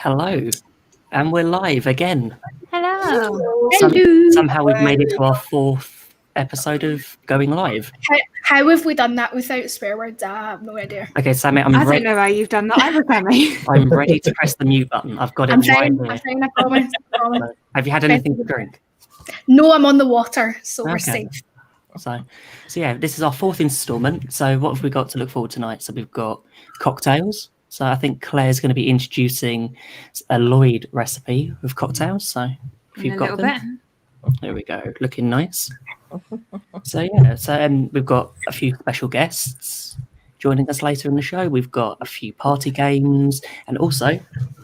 Hello, and we're live again. Hello. Somehow we've made it to our 4th episode of going live. How have we done that without swear words? I have no idea. Okay, Sammy, I don't know how you've done that either, Sammy. I'm ready to press the mute button. I've got it right here. I'm fine, I promise. Have you had anything to drink? No, I'm on the water, so we're safe. So yeah, this is our 4th instalment. So what have we got to look forward to tonight? So we've got cocktails. So I think Claire's going to be introducing a Lloyd recipe of cocktails. So if you've got them, there we go, looking nice. So we've got a few special guests joining us later in the show. We've got a few party games and also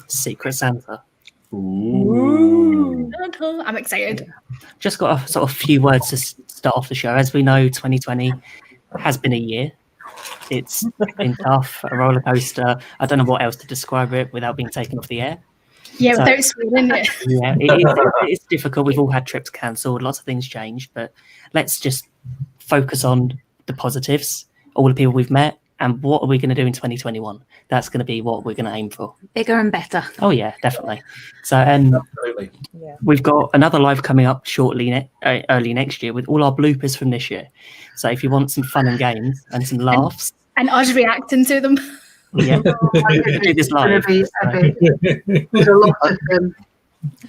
Secret Santa. Ooh. I'm excited. Just got a sort of few words to start off the show. As we know, 2020 has been a year. It's been tough, a roller coaster. I don't know what else to describe it without being taken off the air. Yeah, without swearing it. Yeah, it's difficult. We've all had trips cancelled, lots of things changed, but let's just focus on the positives, all the people we've met, and what are we going to do in 2021? That's going to be what we're going to aim for. Bigger and better. Oh, yeah, definitely. So absolutely. Yeah. We've got another live coming up shortly, early next year, with all our bloopers from this year. So if you want some fun and games and some laughs. And us reacting to them. Yeah, we could do this live. There's a lot of them.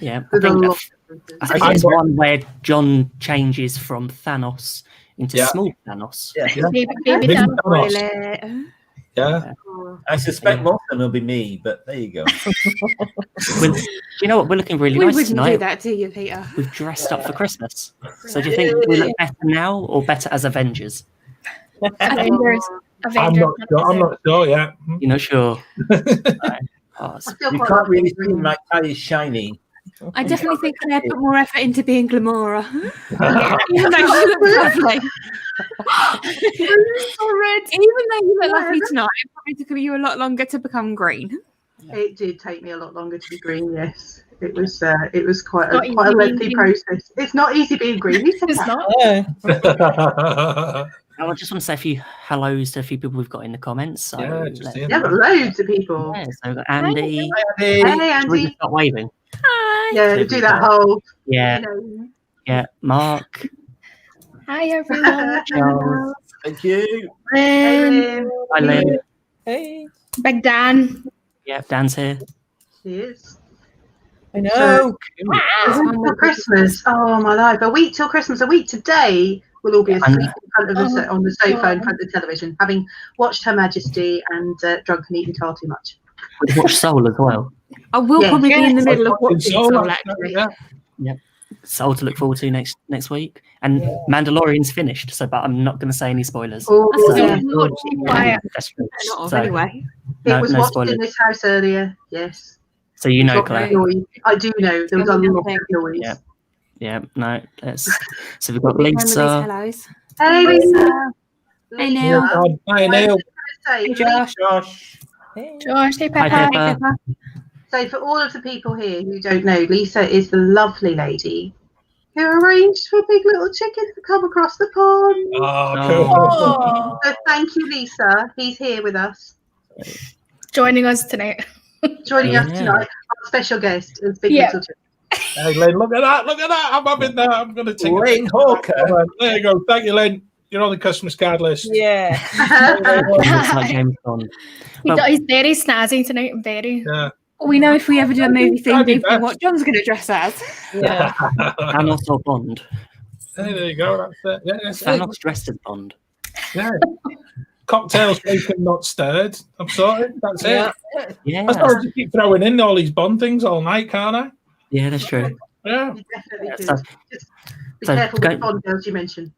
Yeah, I think there's one where John changes from Thanos into small Thanos. Yeah. Baby Thanos. Yeah. I suspect most of them will be me, but there you go. Do you know what? We're looking really nice tonight. We wouldn't do that to you, Peter. We've dressed up for Christmas. So do you think we look better now or better as Avengers? Avengers. I'm not sure yet. You're not sure? You can't really see my tie is shiny. I definitely think Claire put more effort into being Glamora. Even though she looks lovely. Even though you look lovely tonight, it probably took you a lot longer to become green. It did take me a lot longer to be green, yes. It was quite a lengthy process. It's not easy being green. It's not. I just want to say a few hellos to a few people we've got in the comments. So but loads of people. Yeah, so we've got Andy. Hey, Andy. Start waving. Hi. Yeah, do that whole. Yeah. Yeah, Mark. Hi, everyone. Charles. Thank you. Lynn. Hi, Lynn. Hey. Big Dan. Yeah, Dan's here. She is. I know. Till Christmas. Oh, my life. A week till Christmas. A week today. We'll all be asleep in front of us on the sofa in front of the television, having watched Her Majesty and drunk and eaten far too much. We've watched Soul as well. I will probably be in the middle of watching Soul, actually. Yeah. Soul to look forward to next week. And Mandalorian's finished, but I'm not going to say any spoilers. Oh, That's true. Anyway. It was watched in this house earlier, yes. So you know, Claire. I do know. There was a lot of noise. Yeah, no. So we've got Lisa. Hey, Lisa. Hey, Neil. Hi, Neil. Hey, Josh. Josh. Hey, Peppa. Hi, Peppa. So for all of the people here who don't know, Lisa is the lovely lady who arranged for Big Little Chicken to come across the pond. Oh, cool. So thank you, Lisa. He's here with us. Joining us tonight. Joining us tonight. Our special guest is Big Little Chicken. Hey, Lynn, look at that. I'm having that. I'm going to take Lynn Hawker. There you go. Thank you, Lynn. You're on the Christmas card list. Yeah. Like James Bond. He's very snazzy tonight. Very. Yeah. We know if we ever do a movie theme, what John's going to dress as. Yeah. Thanos or Bond. Hey, there you go. That's it. Yeah, Thanos dressed as Bond. Yeah. Cocktails shaken, not stirred. I'm sorry. That's it. Yeah. I suppose you keep throwing in all these Bond things all night, can't I? Yeah, that's true. Yeah. You definitely do. So, Just be careful with the Bond girls you mentioned.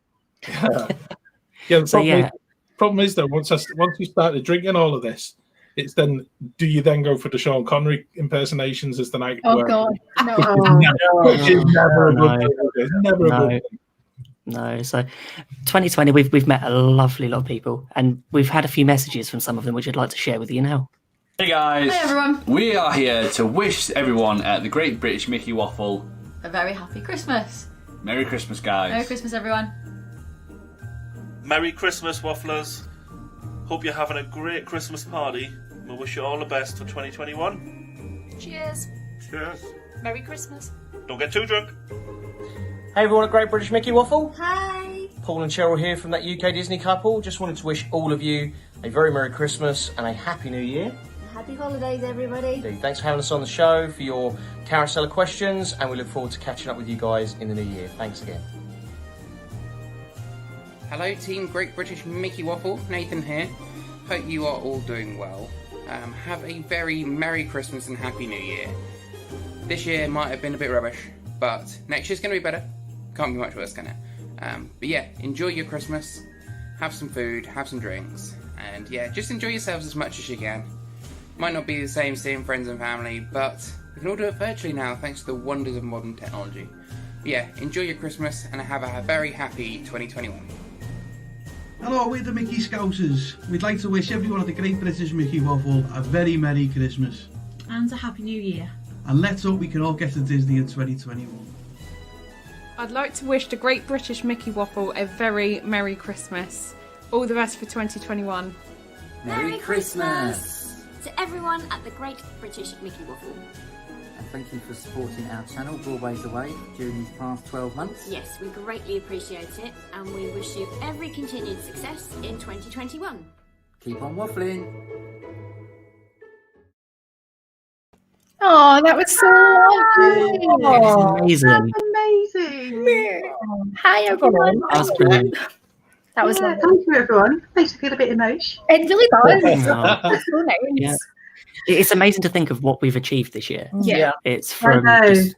The problem is though, once you started drinking all of this, it's then do you then go for the Sean Connery impersonations as the night? Oh God, no. Which is never a good thing. It's never a good thing. No, so 2020 we've met a lovely lot of people and we've had a few messages from some of them which I'd like to share with you now. Hey guys, hi everyone. We are here to wish everyone at the Great British Mickey Waffle a very happy Christmas. Merry Christmas, guys. Merry Christmas, everyone. Merry Christmas, Wafflers. Hope you're having a great Christmas party. We wish you all the best for 2021. Cheers. Cheers. Merry Christmas. Don't get too drunk. Hey everyone at Great British Mickey Waffle. Hi. Paul and Cheryl here from that UK Disney couple. Just wanted to wish all of you a very Merry Christmas and a Happy New Year. Happy holidays, everybody. Thanks for having us on the show, for your carousel of questions, and we look forward to catching up with you guys in the new year. Thanks again. Hello Team Great British Mickey Waffle, Nathan here. Hope you are all doing well. Have a very Merry Christmas and Happy New Year. This year might have been a bit rubbish, but next year's going to be better. Can't be much worse, can it? But yeah, enjoy your Christmas, have some food, have some drinks, and yeah, just enjoy yourselves as much as you can. Might not be the same seeing friends and family, but we can all do it virtually now thanks to the wonders of modern technology. But yeah, enjoy your Christmas and have a very happy 2021. Hello, we're the Mickey Scousers. We'd like to wish everyone at the Great British Mickey Waffle a very Merry Christmas. And a Happy New Year. And let's hope we can all get to Disney in 2021. I'd like to wish the Great British Mickey Waffle a very Merry Christmas. All the best for 2021. Merry Christmas to everyone at the Great British Mickey Waffle. And thank you for supporting our channel Broadways Away during these past 12 months. Yes, we greatly appreciate it, and we wish you every continued success in 2021. Keep on waffling. Oh, that was so lovely. Amazing. Amazing. Hi, everyone. That was brilliant. That was yeah, lovely. thank you, everyone. Makes me feel a bit emotional. It really does. Oh. That's so nice. Yeah. It's amazing to think of what we've achieved this year. Yeah. It's from just,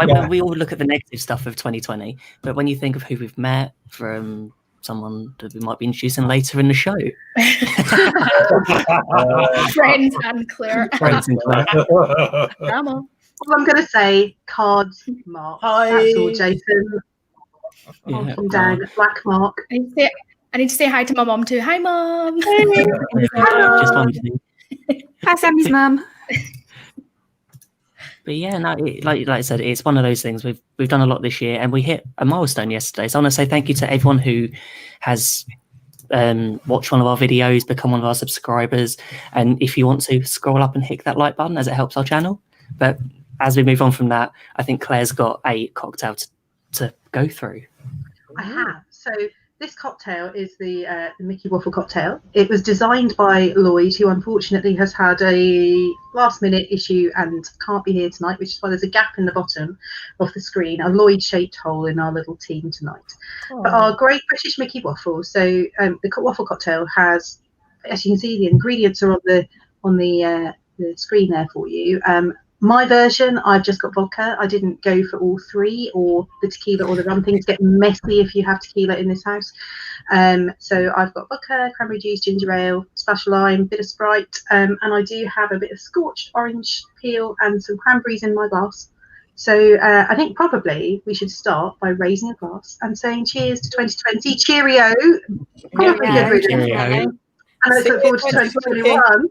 like, we all look at the negative stuff of 2020, but when you think of who we've met, from someone that we might be introducing later in the show. Friends and Claire. Friends and Claire. Grandma. All I'm going to say, cards, Mark. Hi. That's all, Jason. Yeah. Come down, black mark. I need to say hi to my mom too. Hi, Mom. Just one thing. Hi, Sammy's mum. But yeah, no, like I said, it's one of those things. We've done a lot this year, and we hit a milestone yesterday. So I want to say thank you to everyone who has watched one of our videos, become one of our subscribers, and if you want to, scroll up and hit that like button, as it helps our channel. But as we move on from that, I think Claire's got a cocktail to go through. I have. So this cocktail is the Mickey Waffle cocktail. It was designed by Lloyd, who unfortunately has had a last-minute issue and can't be here tonight, which is why there's a gap in the bottom of the screen, a Lloyd-shaped hole in our little team tonight. Oh. But our Great British Mickey Waffle, so the waffle cocktail has, as you can see, the ingredients are on the screen there for you. My version, I've just got vodka. I didn't go for all three, or the tequila or the rum. Things get messy if you have tequila in this house. So I've got vodka, cranberry juice, ginger ale, splash of lime, bit of Sprite, and I do have a bit of scorched orange peel and some cranberries in my glass. So I think probably we should start by raising a glass and saying cheers to 2020. Cheerio. Probably good riddance. And let's look forward to 2021.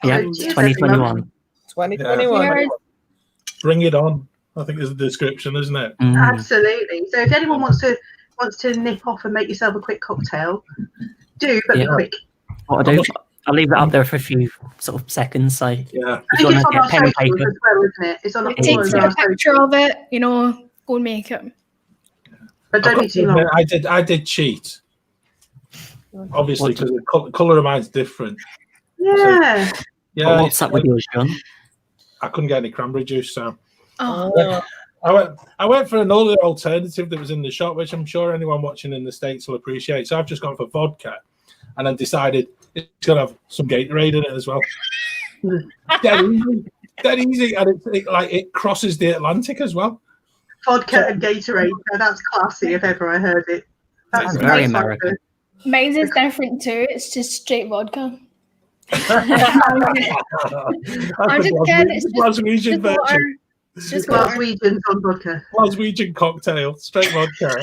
Yeah, 2021. 2021. Yeah. Bring it on. I think is the description, isn't it? Absolutely. So if anyone wants to nip off and make yourself a quick cocktail, do, but be quick. What I do, I'll leave that up there for a few sort of seconds. So yeah, I think it's on our socials as well, isn't it? It's on all Take of a our picture of it, go and make it. But don't be too long. I did cheat. Obviously, because the colour of mine's different. Yeah. So, yeah. What's up with yours, John? I couldn't get any cranberry juice, so Oh. I went for another alternative that was in the shop, which I'm sure anyone watching in the States will appreciate. So I've just gone for vodka, and then decided it's gonna have some Gatorade in it as well. Dead easy, and it crosses the Atlantic as well. Vodka and Gatorade. Now that's classy if ever I heard it. That's very nice. American. Mine's is different too. It's just straight vodka. I'm just kidding. It's Glaswegian just water. version. It's just water. Glaswegians on vodka. Glaswegian cocktail, straight vodka.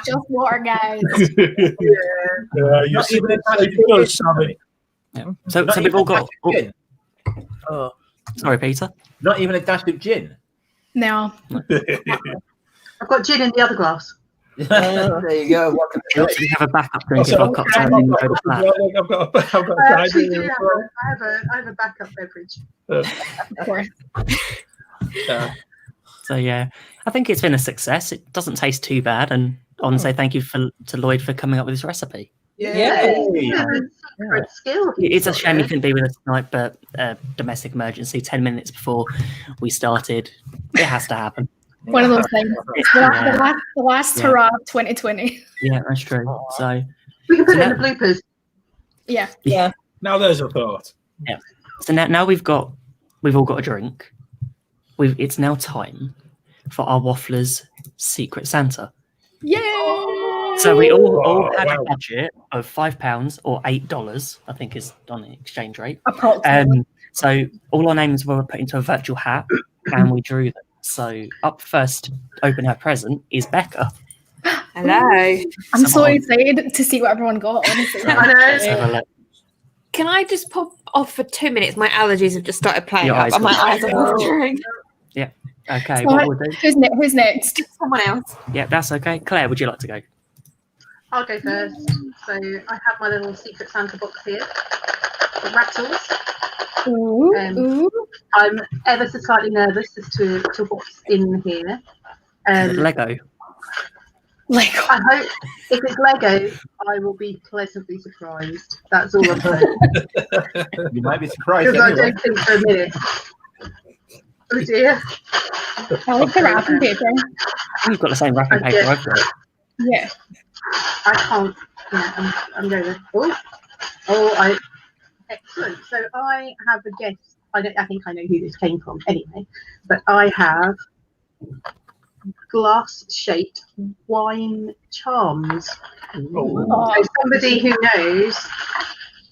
Just water, guys. Yeah, you see that, Sammy. Yeah. So we've all got. Oh, sorry, Peter. Not even a dash of gin. No. I've got gin in the other glass. There you go. We have a backup drink if our cocktail didn't go to plan. I've got a I actually cider do as have well. I have a backup beverage. Of course. Yeah. So yeah, I think it's been a success. It doesn't taste too bad, and I want to say thank you to Lloyd for coming up with this recipe. Secret skill. It's a shame you couldn't be with us tonight, but domestic emergency. 10 minutes before we started, it has to happen. One of those things. The last hurrah of 2020. Yeah, that's true. So we can put it in the bloopers. Yeah. Now there's a thought. Yeah. So now we've all got a drink. It's now time for our Wafflers Secret Santa. Yay! So we all had a budget of £5 or $8, I think is on the exchange rate. So all our names were put into a virtual hat and we drew them. So up first, open her present is Becca. Hello. I'm so excited to see what everyone got, honestly. Let's have a look. Can I just pop off for 2 minutes? My allergies have just started playing Your up eyes and my got- eyes are watering. Yeah. Okay, So what we'll do. who's next? Someone else. Yeah, that's okay. Claire, would you like to go? I'll go first. So I have my little Secret Santa box here. It rattles. Ooh. I'm ever so slightly nervous as to what's in here. Lego. I hope if it's Lego, I will be pleasantly surprised. That's all I'm saying. You might be surprised. Because I Anyway. don't think for a minute. Oh dear. I like the wrapping paper. You've got the same wrapping paper I've got. Yeah. I can't. Yeah, I'm going to. Excellent. So I have a guess. I think I know who this came from anyway. But I have glass-shaped wine charms. So somebody who knows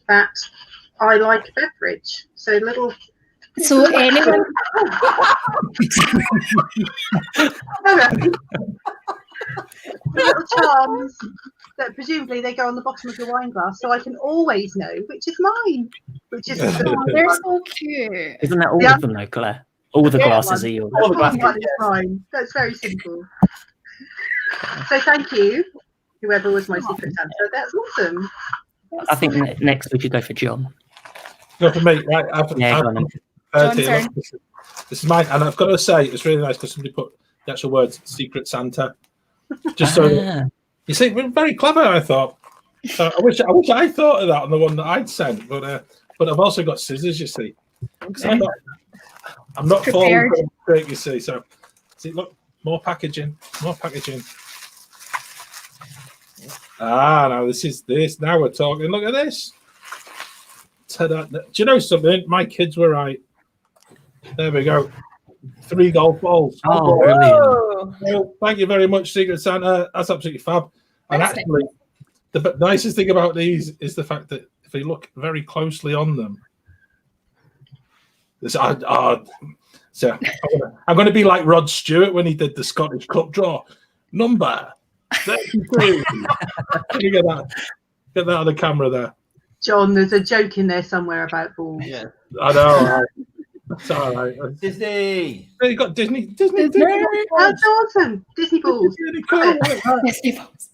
that I like beverage. So little. So anyone. Little charms that presumably they go on the bottom of your wine glass, so I can always know which is mine. Which is They're so cute. Isn't that all of them though, Claire? All the glasses are yours. All the glasses is mine. That's very simple. So thank you, whoever was my Secret Santa. That's awesome. I think next we should go for John. Go for me, right? Go on then. This is mine, and I've got to say it's really nice because somebody put the actual words "Secret Santa." Just so you see, we're very clever. I thought. I wish I thought of that on the one that I'd sent, but I've also got scissors. You see, I'm not falling for a mistake. You see, so see, look, more packaging. Now this is this. Now we're talking. Look at this. Ta-da. Do you know something? My kids were right. There we go. 3 golf balls. Oh, brilliant. Well, thank you very much, Secret Santa. That's absolutely fab. And actually, the nicest thing about these is the fact that if you look very closely on them, so I'm going to be like Rod Stewart when he did the Scottish Cup draw. Number 32. Can you get that on the camera there? John, there's a joke in there somewhere about balls. Yeah. I know. It's all right. Disney. You got Disney. That's awesome. Disney balls. Really cool. Disney balls.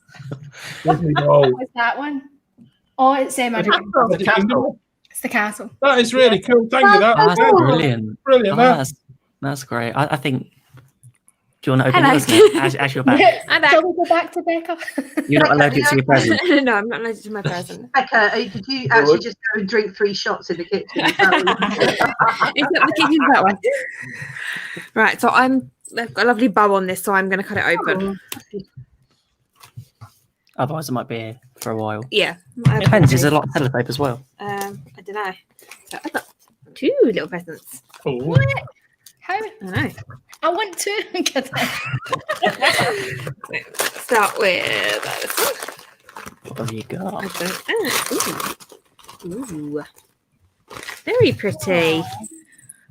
Disney balls. What's that one? Oh, it's Magic The castle. It's the castle. That is really cool. Thank you. That's brilliant. Brilliant. That's great. I think. Do you want to open Hello. yours now? As you're back. I'm back. Shall we go back to Becca? You're not allergic to your present. No, I'm not allergic to my present. Becca, did you actually just go and drink 3 shots in the kitchen? It's not the kitchen, that one. Right, so I've got a lovely bow on this, so I'm going to cut it open. Otherwise, it might be here for a while. Yeah. Depends. There's a lot of sellotape as well. I don't know. So I've got 2 little presents. What? How? I know. I want to. Start with this one. What have you got? Ooh. Very pretty.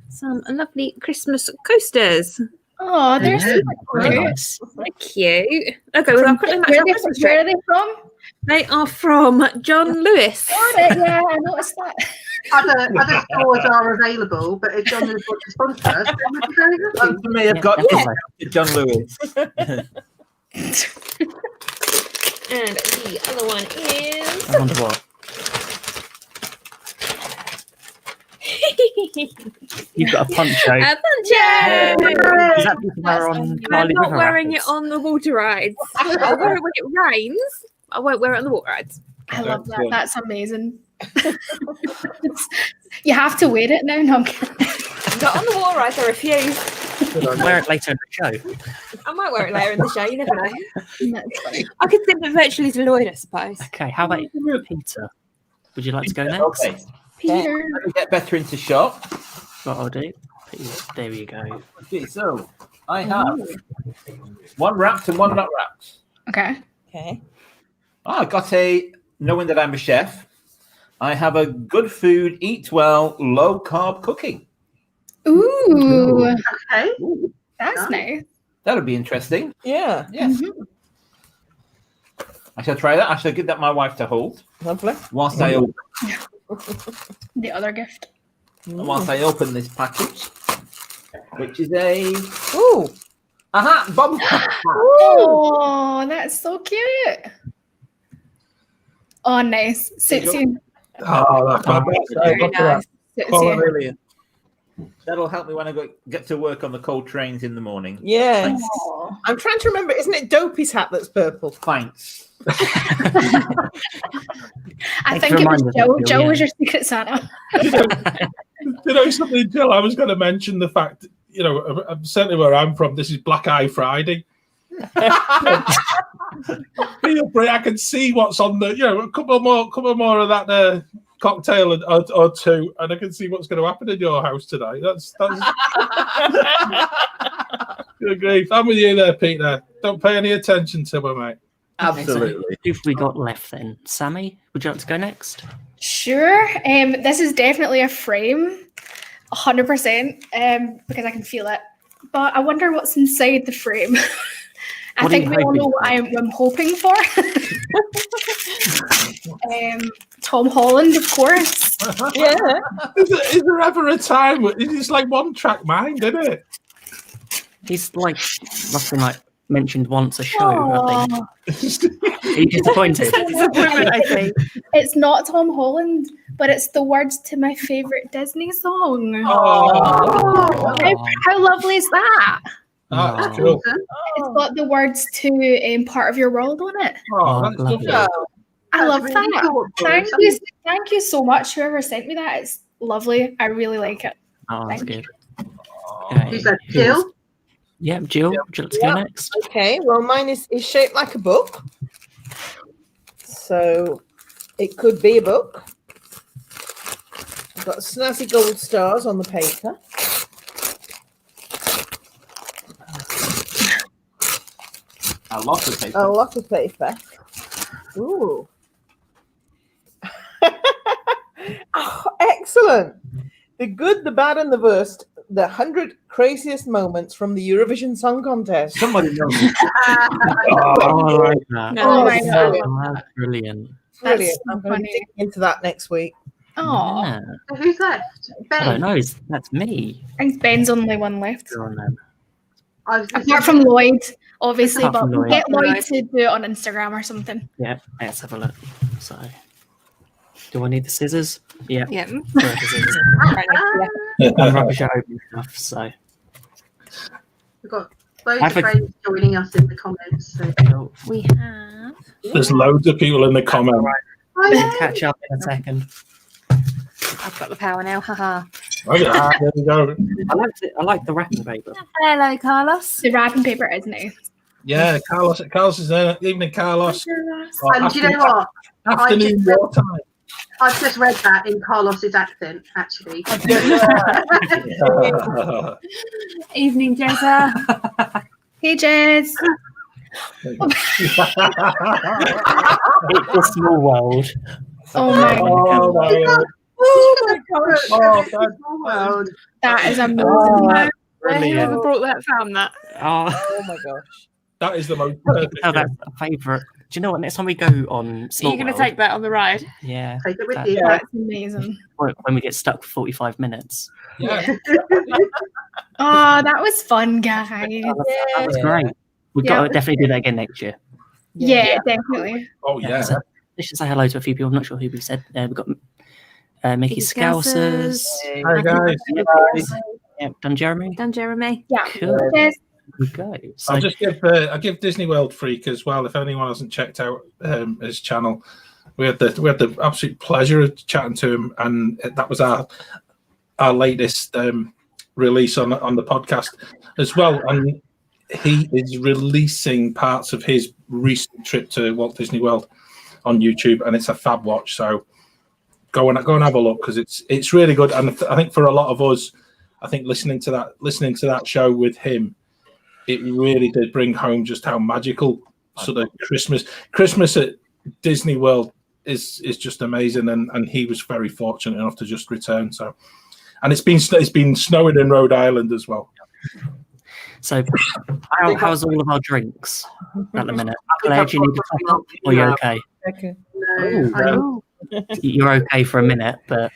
Some lovely Christmas coasters. Oh, they're super Very cute. nice. They're cute. Okay, well, I've got them Where are they from? They are from John Lewis. Yeah, I noticed that. Other stores are available, but if John Lewis wants to sponsor us, then we'd be very happy. For me, I've got Yeah. John Lewis. And the other one is. I wonder what. You've got a poncho. A poncho! Is that because we're on I'm Carly not River wearing Rapids? it on the water rides. I'll wear it when it rains. I won't wear it on the water rides. I love that. That's amazing. You have to wear it now. No, I'm kidding. Not on the water rides, I refuse. Wear it later in the show. I might wear it later in the show, you never know. That's funny. I could send it virtually to Lloyd, I suppose. Okay, how about Peter? Would you like to go next? Okay. Peter. Let me get better into shot. What I'll do. Peter, there you go. Okay, so I have one wrapped and one not wrapped. Okay. Okay. I got a, knowing that I'm a chef, I have a good food, eat well, low carb cooking. Ooh. Okay. That's nice. That'll be interesting. Yeah. Yes. I shall try that. I shall give that my wife to hold Lovely. whilst I open, The other gift. this package, which is a Ooh. bomb. Oh, that's so cute. Oh, nice. Suits you. Oh, that's fantastic. Very Look at nice. that. Suits Oh, you. Brilliant. That'll help me when I get to work on the cold trains in the morning. Yes. Oh. I'm trying to remember. Isn't it Dopey's hat that's purple? Thanks. I think it was Joe. Joe was your secret Santa. You know something, Jill? I was going to mention the fact, certainly where I'm from, this is Black Eye Friday. I can see what's on the, a couple more of that cocktail or two, and I can see what's going to happen in your house today. That's good grief. I'm with you there, Peter. Don't pay any attention to me, mate. Absolutely. Who have we got left then? Sammy, would you like to go next? Sure. This is definitely a frame, 100%, because I can feel it. But I wonder what's inside the frame. I What are think you we all hoping know what I'm hoping for. Tom Holland, of course. Yeah. Is there ever a time where it's like one track mind, isn't it? He's must have been mentioned once a show, I think. Are you disappointed? Disappointment, I think. It's not Tom Holland, but it's the words to my favorite Disney song. Oh. How lovely is that? That's cool. It's got the words to Part of Your World on it. Oh, that's lovely. lovely. I love really that. thoughtful. Thank you so much, whoever sent me that. It's lovely. I really like it. Oh, that's Thank good. Okay. Who's that, Jill? Yeah, Jill, would you like to go next? Okay. Well, mine is shaped like a book. So it could be a book. I've got snazzy gold stars on the paper. A lot of paper. A lot of paper. Ooh. Oh, excellent. The good, the bad, and the worst. The 100 craziest moments from the Eurovision Song Contest. Somebody knows. I like that. Oh my God. Oh, that's brilliant. Brilliant. so I'm going to funny. dig into that next week. Oh, Yeah. So who's left? I don't Ben. know. That's me. I think Ben's only one left. You're on them. Apart from Lloyd, obviously, Apart but from we'll Lloyd. get Lloyd to do it on Instagram or something. Yeah, let's have a look. So, do I need the scissors? Yeah. Yeah. Where are the scissors? I'm rubbish at opening stuff, so. We've got loads I've of friends joining us in the comments. So. We have. There's loads of people in the comments. We'll catch up in a second. I've got the power now. Haha. Oh, yeah, there we go. I like the wrapping paper. Hello, Carlos. The wrapping paper is nice. Yeah, Carlos is there. Evening, Carlos. Oh, And do you know what? Afternoon war time. I've just read that in Carlos's accent, actually. Evening, Jezza. Hey, Jez. It's a small world. Oh my Oh, my Oh my God. That is amazing. Oh, Whoever brought that found that. Oh, Oh my gosh. That is the most perfect. oh, that's a favourite. Do you know what? Next time we go on Are Small you going to World, take that on the ride? yeah, Take it with that- you. That's amazing. when we get stuck for 45 minutes. Yeah. Oh, that was fun, guys. That was great. We've got to definitely do that again next year. Yeah, definitely. Oh yeah. So let's just say hello to a few people. I'm not sure who we said. We've got Mickey Scousers. Hi guys. Yeah, done Jeremy. Yeah. Cool. Yes. We go. So, I'll just give Disney World Freak as well. If anyone hasn't checked out his channel, we had the absolute pleasure of chatting to him, and that was our latest release on the podcast as well. And he is releasing parts of his recent trip to Walt Disney World on YouTube, and it's a fab watch. So go and have a look because it's really good. And I think for a lot of us, I think listening to that show with him, it really did bring home just how magical sort of Christmas at Disney World is just amazing. And he was very fortunate enough to just return. So, and it's been snowing in Rhode Island as well. So, how's all of our drinks at the minute? Claire, do you need to top up, or you're okay? No, You're okay for a minute, but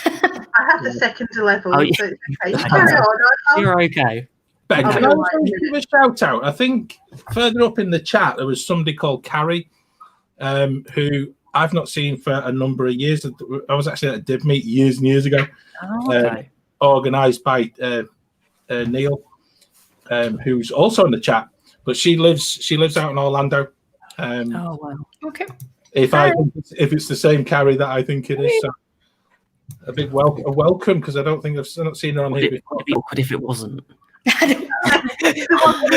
I have the second level. Oh, yeah. So it's okay. You carry on. you're okay. Ben, can I give a shout out? I think further up in the chat there was somebody called Carrie, who I've not seen for a number of years. I was actually at a div meet years and years ago, organised by Neil, who's also in the chat. But she lives out in Orlando. Oh wow. Okay. If it's the same Carrie that I think it is, so a big welcome because I don't think I've not seen her on here before. It'd be awkward if it wasn't. You welcome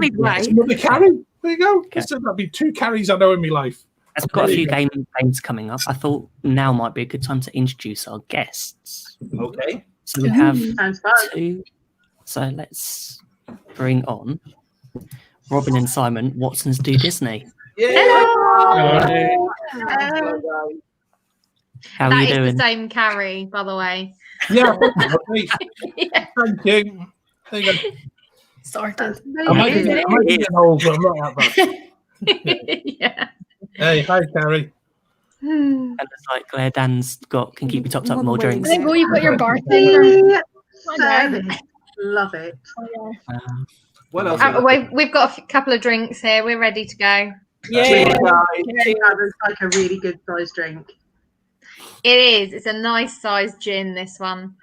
me, It's another Carrie. There you go. Okay. So that'd be 2 Carries I know in my life. As we've got a few games coming up, I thought now might be a good time to introduce our guests. Okay. So we have Sounds fun. 2. So let's bring on Robin and Simon, Watson's Do Disney. Hello. How are That you is doing? the same Carrie, by the way. Yeah. Thank you. There you go. Sorted. I might be getting old, but I'm not that bad. Yeah. Hey, hi, Carrie. And it's like Claire Dan's can keep you topped up with more drinks. There you go, you got your bartender. Service. Love it. What else? We've got a couple of drinks here. We're ready to go. Yeah. That was like a really good sized drink. It is. It's a nice sized gin, this one.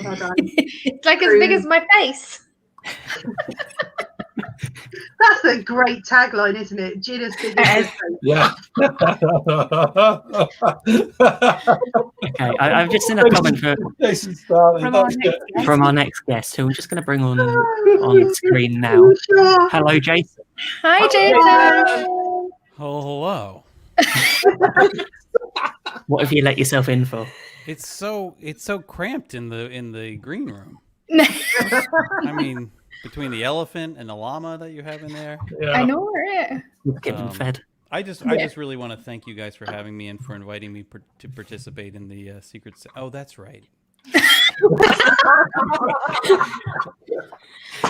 Well done. It's like as big as my face. That's a great tagline, isn't it? Gin as big as your face. Yeah. Okay, I've just seen a comment from our next guest, who I'm just going to bring on screen now. Hello, Jason. Hi, Jason. Oh, hello. What have you let yourself in for? It's so cramped in the green room. I mean, between the elephant and the llama that you have in there. Yeah. I know, right? Get them fed. I just really want to thank you guys for having me and for inviting me to participate in the secret. Oh, that's right.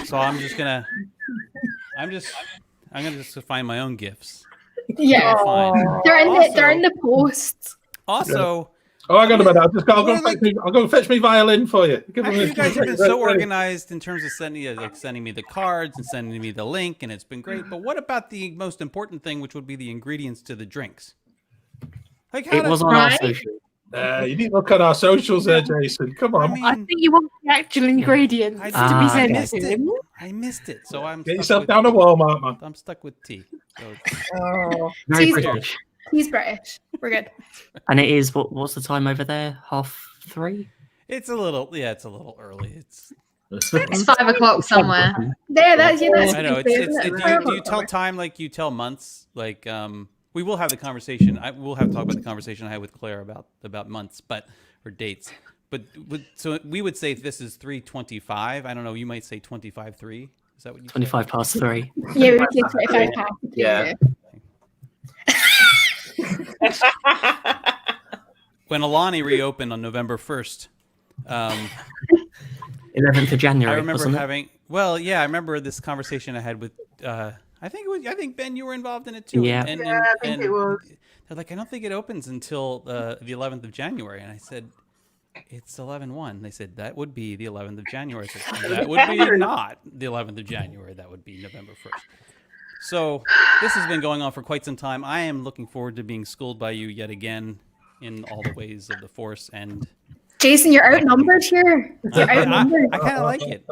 So I'm gonna just find my own gifts. Yeah, they're in the posts. Also, I got a minute. I'll go fetch me violin for you. You guys have been so organized in terms of sending me the cards and sending me the link, and it's been great. But what about the most important thing, which would be the ingredients to the drinks? It was on our social. You need to look at our socials there, Jason. Come on. I think you want the actual ingredients to be sent to him. I missed it. So I'm Get yourself down to Walmart, man. I'm stuck with tea. So Very British. He's British. We're good. And it is what's the time over there? 3:30? it's a little early. It's 5 o'clock somewhere. There, that's I know. Do you tell time like you tell months? Like we will have the conversation. We'll have to talk about the conversation I had with Claire about months, or dates. But so we would say this is 3:25. I don't know. You might say 25:3. Is that what you? 25 past 3. Yeah, we would say 25 past. Yeah. When Alani reopened on November 1st, 11th of January. I remember wasn't having. Well, yeah, I remember this conversation I had with. I think Ben, you were involved in it too. Yeah. I think it was. They're like, I don't think it opens until the 11th of January, and I said, It's 11/1. They said that would be the 11th of January. I said, that would be not the 11th of January. That would be November 1st. So this has been going on for quite some time. I am looking forward to being schooled by you yet again in all the ways of the Force. And Jason, you're outnumbered here. You're outnumbered. I kind of like it.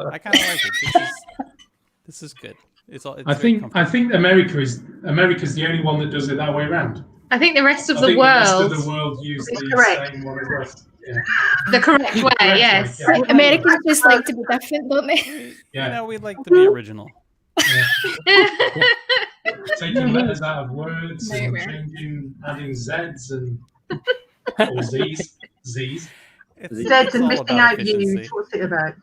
This is good. It's I think America's the only one that does it that way around. I think the rest of I the think world. The rest of the world use the same one as us. Yeah. The correct way, yes. Yeah. Americans just like to be different, don't they? Yeah. You know, we like to be original. Taking letters out of words and adding Z's and or Z's. Z's and missing out U's. What's it about?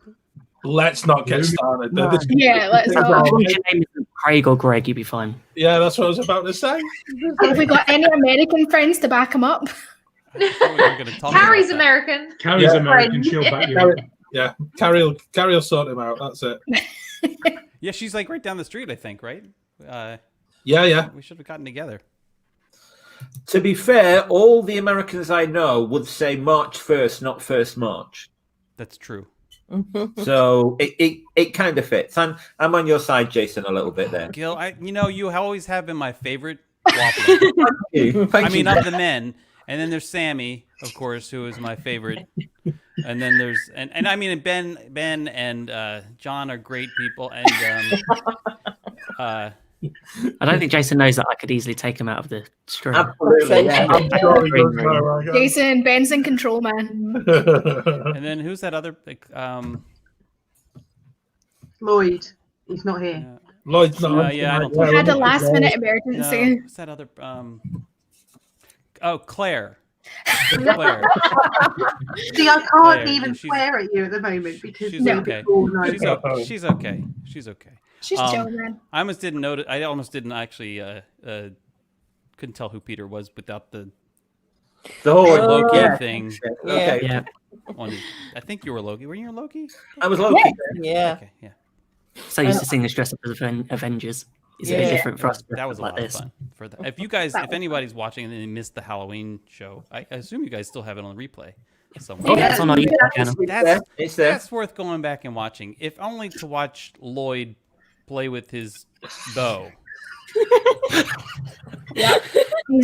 Let's not get started. No. Yeah, let's not. As long as your name isn't Craig or Greg, you'll be fine. Yeah, that's what I was about to say. Have we got any American friends to back him up? Carrie's American. Carrie's American. She'll back you up. Yeah, Carrie will sort him out. That's it. Yeah, she's like right down the street, I think, right? Yeah. We should have gotten together. To be fair, all the Americans I know would say March 1st, not 1st March. That's true. So it kind of fits. I'm on your side, Jason, a little bit there. Gil, you always have been my favorite Waffler. Thank you. Of the men, and then there's Sammy, of course, who is my favorite, and then there's and I mean Ben and John are great people, and I don't think Jason knows that I could easily take him out of the stream. Absolutely, yeah. Jason, Ben's in control, man. And then who's that other? Lloyd. He's not here. Lloyd's not. Yeah, I don't. We had a last-minute emergency. What's that other? Claire. Claire. See, I can't even swear at you at the moment because she's okay. She's okay. She's okay. She's chill, man. I almost didn't notice. I almost didn't actually. Couldn't tell who Peter was without the whole Loki thing. Okay. Yeah. I think you were Loki. Were you Loki? I was Loki. Yeah. Okay. Yeah. So used to seeing us dressed up as Avengers. Is it different for us? That was a like lot this? of fun. For that. If anybody's watching and they missed the Halloween show, I assume you guys still have it on replay somewhere. Oh, yeah, it's on our YouTube channel. It's there. That's worth going back and watching, if only to watch Lloyd play with his bow. Yeah,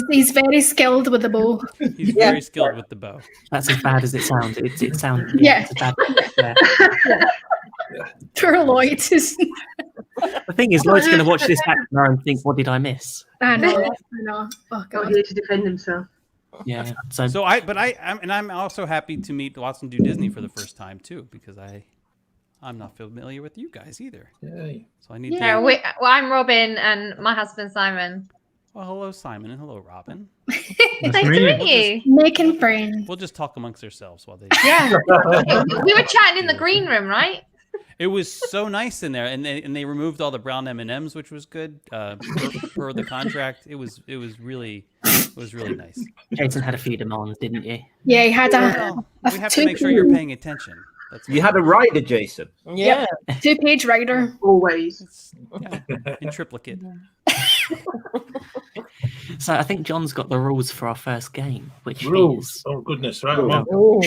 he's very skilled with the bow. He's very skilled with the bow. That's as bad as it sounds. It sounds. Yeah. It's bad. Yeah. Poor Lloyd. The thing is, Lloyd's going to watch this back tomorrow and think, "What did I miss?" I know. Oh Not God. here to defend himself. Yeah. I'm also happy to meet Watson Do Disney for the first time too, because I'm not familiar with you guys either. Yay. So I need to. Well, I'm Robin and my husband Simon. Well, hello Simon and hello Robin. Nice to meet you. Making friends. We'll just talk amongst ourselves while they. Yeah. We were chatting in the green room, right? It was so nice in there, and they removed all the brown M&Ms, which was good per the contract. It was really nice. Jason had a few demands, didn't you? Yeah, he had we have to make sure you're paying attention. You had a rider, Jason. Yeah. 2-page rider. Always. In triplicate. So I think John's got the rules for our first game, which rules. Is, oh goodness, right? We all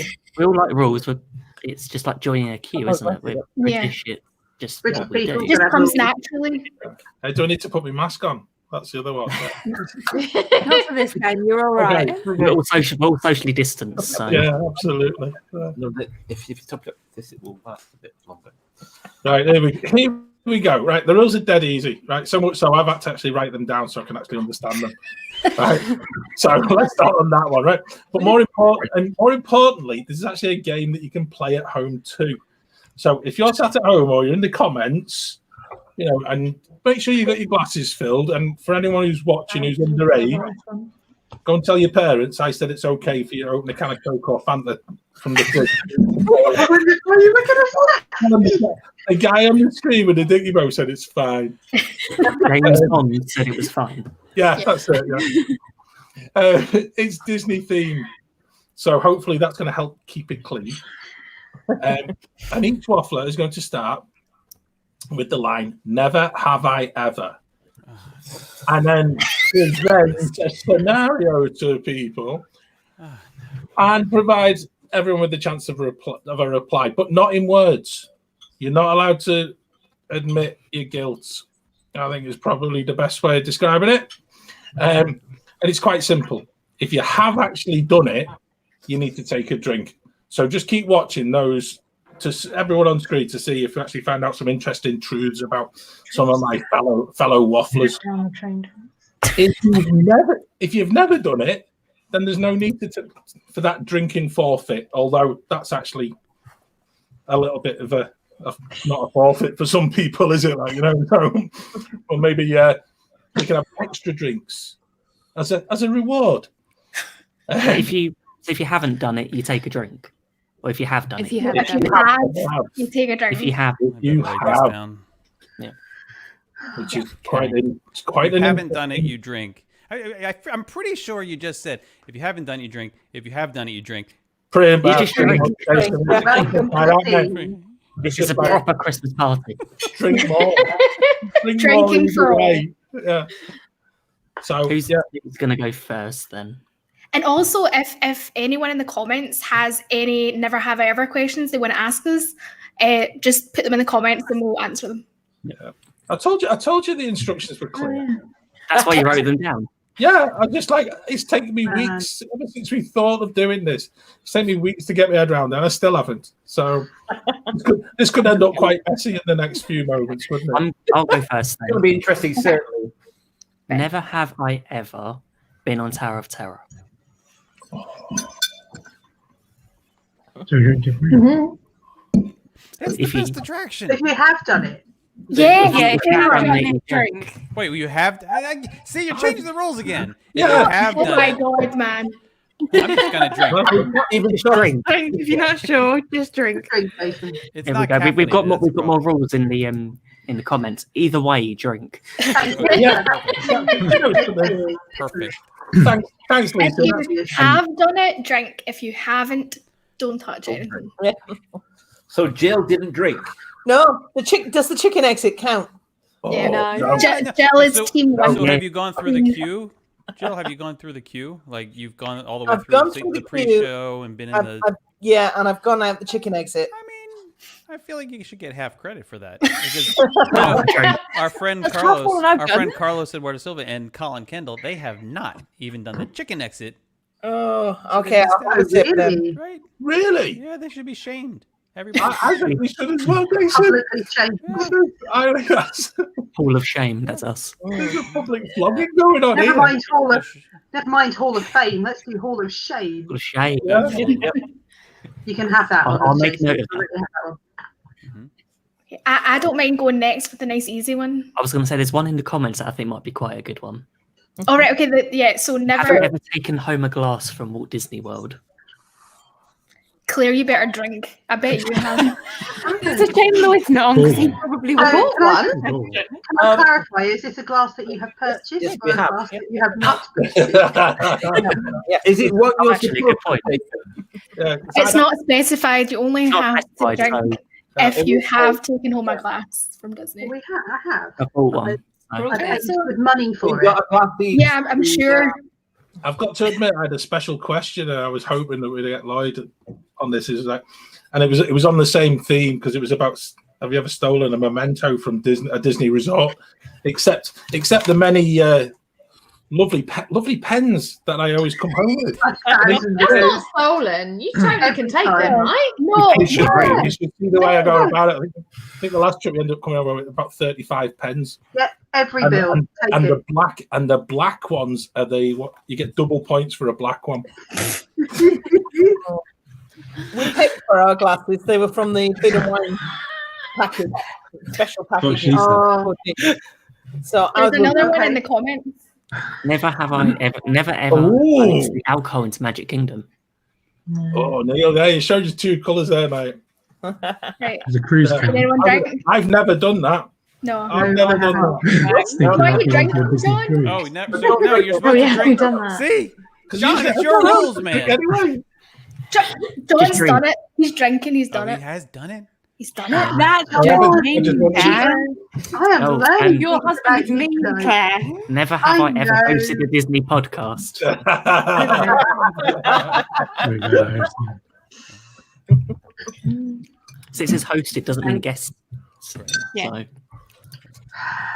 like rules. It's just like joining a queue, isn't it? We're British. It just what we do. It just comes naturally. I don't need to put my mask on. That's the other one. Not for this game. You're all right. Okay. We're all socially distanced. So. Yeah, absolutely. No, if you top it up this, it will last a bit longer. Right, here we go. Right, the rules are dead easy. Right, so much so I've had to actually write them down so I can actually understand them. Right, so let's start on that one. Right, but more importantly, this is actually a game that you can play at home too. So if you're sat at home or you're in the comments, and make sure you got your glasses filled. And for anyone who's watching who's underage, go and tell your parents I said it's okay for you to open a can of Coke or Fanta from the fridge. The guy on the screen with the dinky bow said it's fine. James Bond said it was fine. Yeah, that's it. Yeah. It's Disney themed, so hopefully that's going to help keep it clean. And each waffler is going to start with the line, "Never have I ever," and then present a scenario to people and provides everyone with the chance of a reply, but not in words. You're not allowed to admit your guilt. I think is probably the best way of describing it. And it's quite simple. If you have actually done it, you need to take a drink. So just keep watching those, to everyone on screen, to see if you actually find out some interesting truths about some of my fellow wafflers. If you've never done it, then there's no need for that drinking forfeit. Although that's actually a little bit of not a forfeit for some people, is it? Like, or maybe you can have extra drinks as a reward. If you haven't done it, you take a drink. Or if you have done it, you take a drink. If you have, yeah, which is quite. It's quite. If you haven't done it, you drink. I'm pretty sure you just said if you haven't done it, you drink. If you have done it, you drink. Pretty much. This is a proper Christmas party. Drink more. Drinking for all. Yeah. So who's going to go first then? And also, if anyone in the comments has any never have I ever questions they want to ask us, just put them in the comments and we'll answer them. Yeah, I told you the instructions were clear. That's why you wrote them down. Yeah, I'm just like, it's taken me weeks ever since we thought of doing this. It's taken me weeks to get my head around, and I still haven't. So this could end up quite messy in the next few moments, wouldn't it? I'll go first. It's going to be interesting, certainly. Never have I ever been on Tower of Terror. So you're different. It's the best attraction. If you have done it. Yeah, if you have done it, drink. Wait, you have? See, you're changing the rules again. Yeah. You have Oh done my it. God, man. I'm just gonna drink. Even drink. If you're not sure, just drink. It's Here we not go. We've got caffeinated, more rules in the comments. Either way, drink. Yeah. Perfect. Thanks, Lisa. If you have done it, drink. If you haven't, don't touch anything. So Jill didn't drink. No, does the chicken exit count? Yeah, no. Jill is team one. So have you gone through the queue? Jill, have you gone through the queue? Like you've gone all the way I've through gone the through the pre-show and been in the. Yeah, and I've gone out the chicken exit. I feel like you should get half credit for that. Because, our friend That's not what I've done. Carlos Eduardo Silva and Colin Kendall, they have not even done the chicken exit. Oh, okay. I'll have a tip then. Right? Really? Yeah, they should be shamed. Everybody. I think we should as well, Jason. I think that's Hall of Shame. That's us. there's a public flogging going on Never here. mind Hall of Fame. Let's do Hall of Shame. Hall of Shame. Yeah. You can have that one. I'll make note of that. I don't mind going next with a nice easy one. I was going to say there's one in the comments that I think might be quite a good one. All right, okay, so Have you never. ever taken home a glass from Walt Disney World? Claire, you better drink. I bet you have. It's a shame Lloyd's not on because he probably would bought one. Can I clarify? Is this a glass that you have purchased Yes, or we a have. glass that you have not Is it what Oh, you're actually, good point. It's not specified. You only not have to specified, drink so- if you have taken home a glass from Disney. I have. I bought one. I paid good money for We've it. got a glass each. Yeah, I'm sure. I've got to admit, I had a special question, and I was hoping that we'd get Lloyd on this. Is like, and it was on the same theme because it was about have you ever stolen a memento from a Disney resort? Except the many lovely pens that I always come home with. That's not stolen. You totally can take them, right? No. You should see the way I go about it. I think the last trip we ended up coming over with about 35 pens. Yeah, every And, bill. and, Take and it. the black ones are what you get double points for a black one. We paid for our glasses. They were from the Food and Wine package, special package. Oh. So There's another one in the comments. Never have I ever Ooh. released the alcohol into Magic Kingdom. Oh, Neil, there you showed you two colours there, mate. Right. There's a cruise Did anyone drink? I've never done that. No. I've never done that. Why are you drinking, John? Oh, never. No, you're supposed to drink. See, John, it's your rules, man. Anyway, John's done it. He's drinking. He's done He it. has done it. He's done it. That's I just just mean, want to- Claire. I am No, learning. and- Your husband is mean, Claire. Never have I, I ever know. hosted a Disney podcast. So it says hosted, doesn't mean guest. Yeah. So.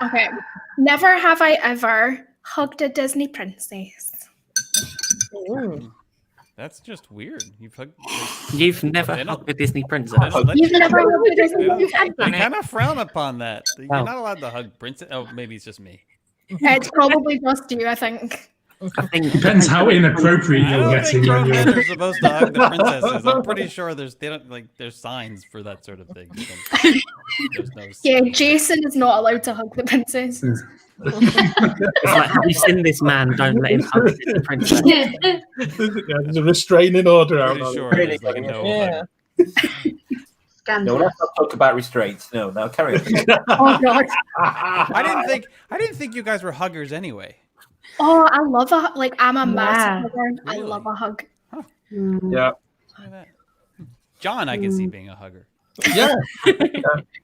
Okay. Never have I ever hugged a Disney princess. That's just weird. You've never hugged a Disney princess. You've never hugged a Disney princess. They kind of frown upon that. You're not allowed to hug princess. Oh, maybe it's just me. It's probably just you, I think. I think Depends how inappropriate I you're don't getting. think grown when men you're- are supposed to hug the princesses. I'm pretty sure there's signs for that sort of thing. There's no. Yeah, Jason is not allowed to hug the princesses. It's like, have you seen this man? Don't let him hug the princess. There's a restraining order out. Pretty sure Really? there's like a no. Yeah. No, let's not talk about restraints. No, now carry on. Oh God. I didn't think you guys were huggers anyway. Oh, I love a like. I'm a massive Yeah. hugger. I love a hug. Yeah. John, I can see being a hugger. Yeah.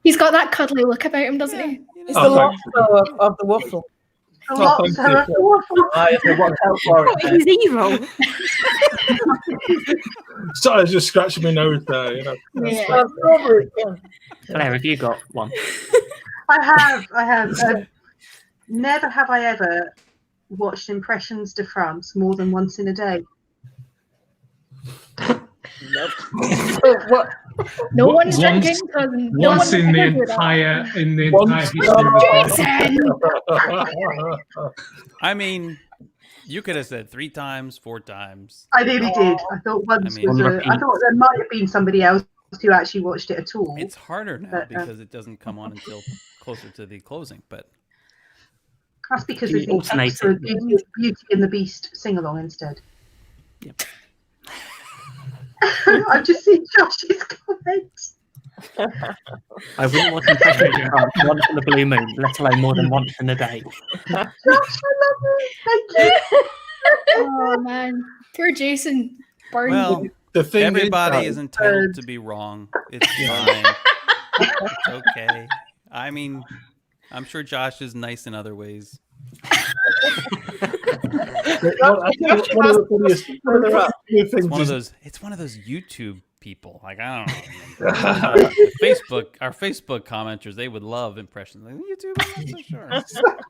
He's got that cuddly look about him, doesn't he? It's the lobster of the waffle. The lobster of the waffle. He's evil. Sorry, I was just scratching my nose there. You know. Yeah. Claire, have you got one? I have. Never have I ever watched Impressions de France more than once in a day. What? No one's Once- drinking because Once in the entire history of the Jason! I mean, you could have said 3 times, 4 times. I nearly did. I thought once was I thought there might have been somebody else who actually watched it at all. It's harder now But, because it doesn't come on until closer to the closing. But that's because You of the alternate extra it. Beauty and the Beast sing along instead. Yep. I've just seen Josh's comments. I wouldn't want Impressions de France once in the blue moon, let alone more than once in a day. Josh, I love it. Thank you. Oh man, poor Jason. Burned. well, The thing everybody is, is entitled to be wrong. It's fine. It's okay. I mean, I'm sure Josh is nice in other ways. It's one of those YouTube people. Like, I don't know. Our Facebook commenters, they would love impressions. Like, YouTube, I'm not so sure.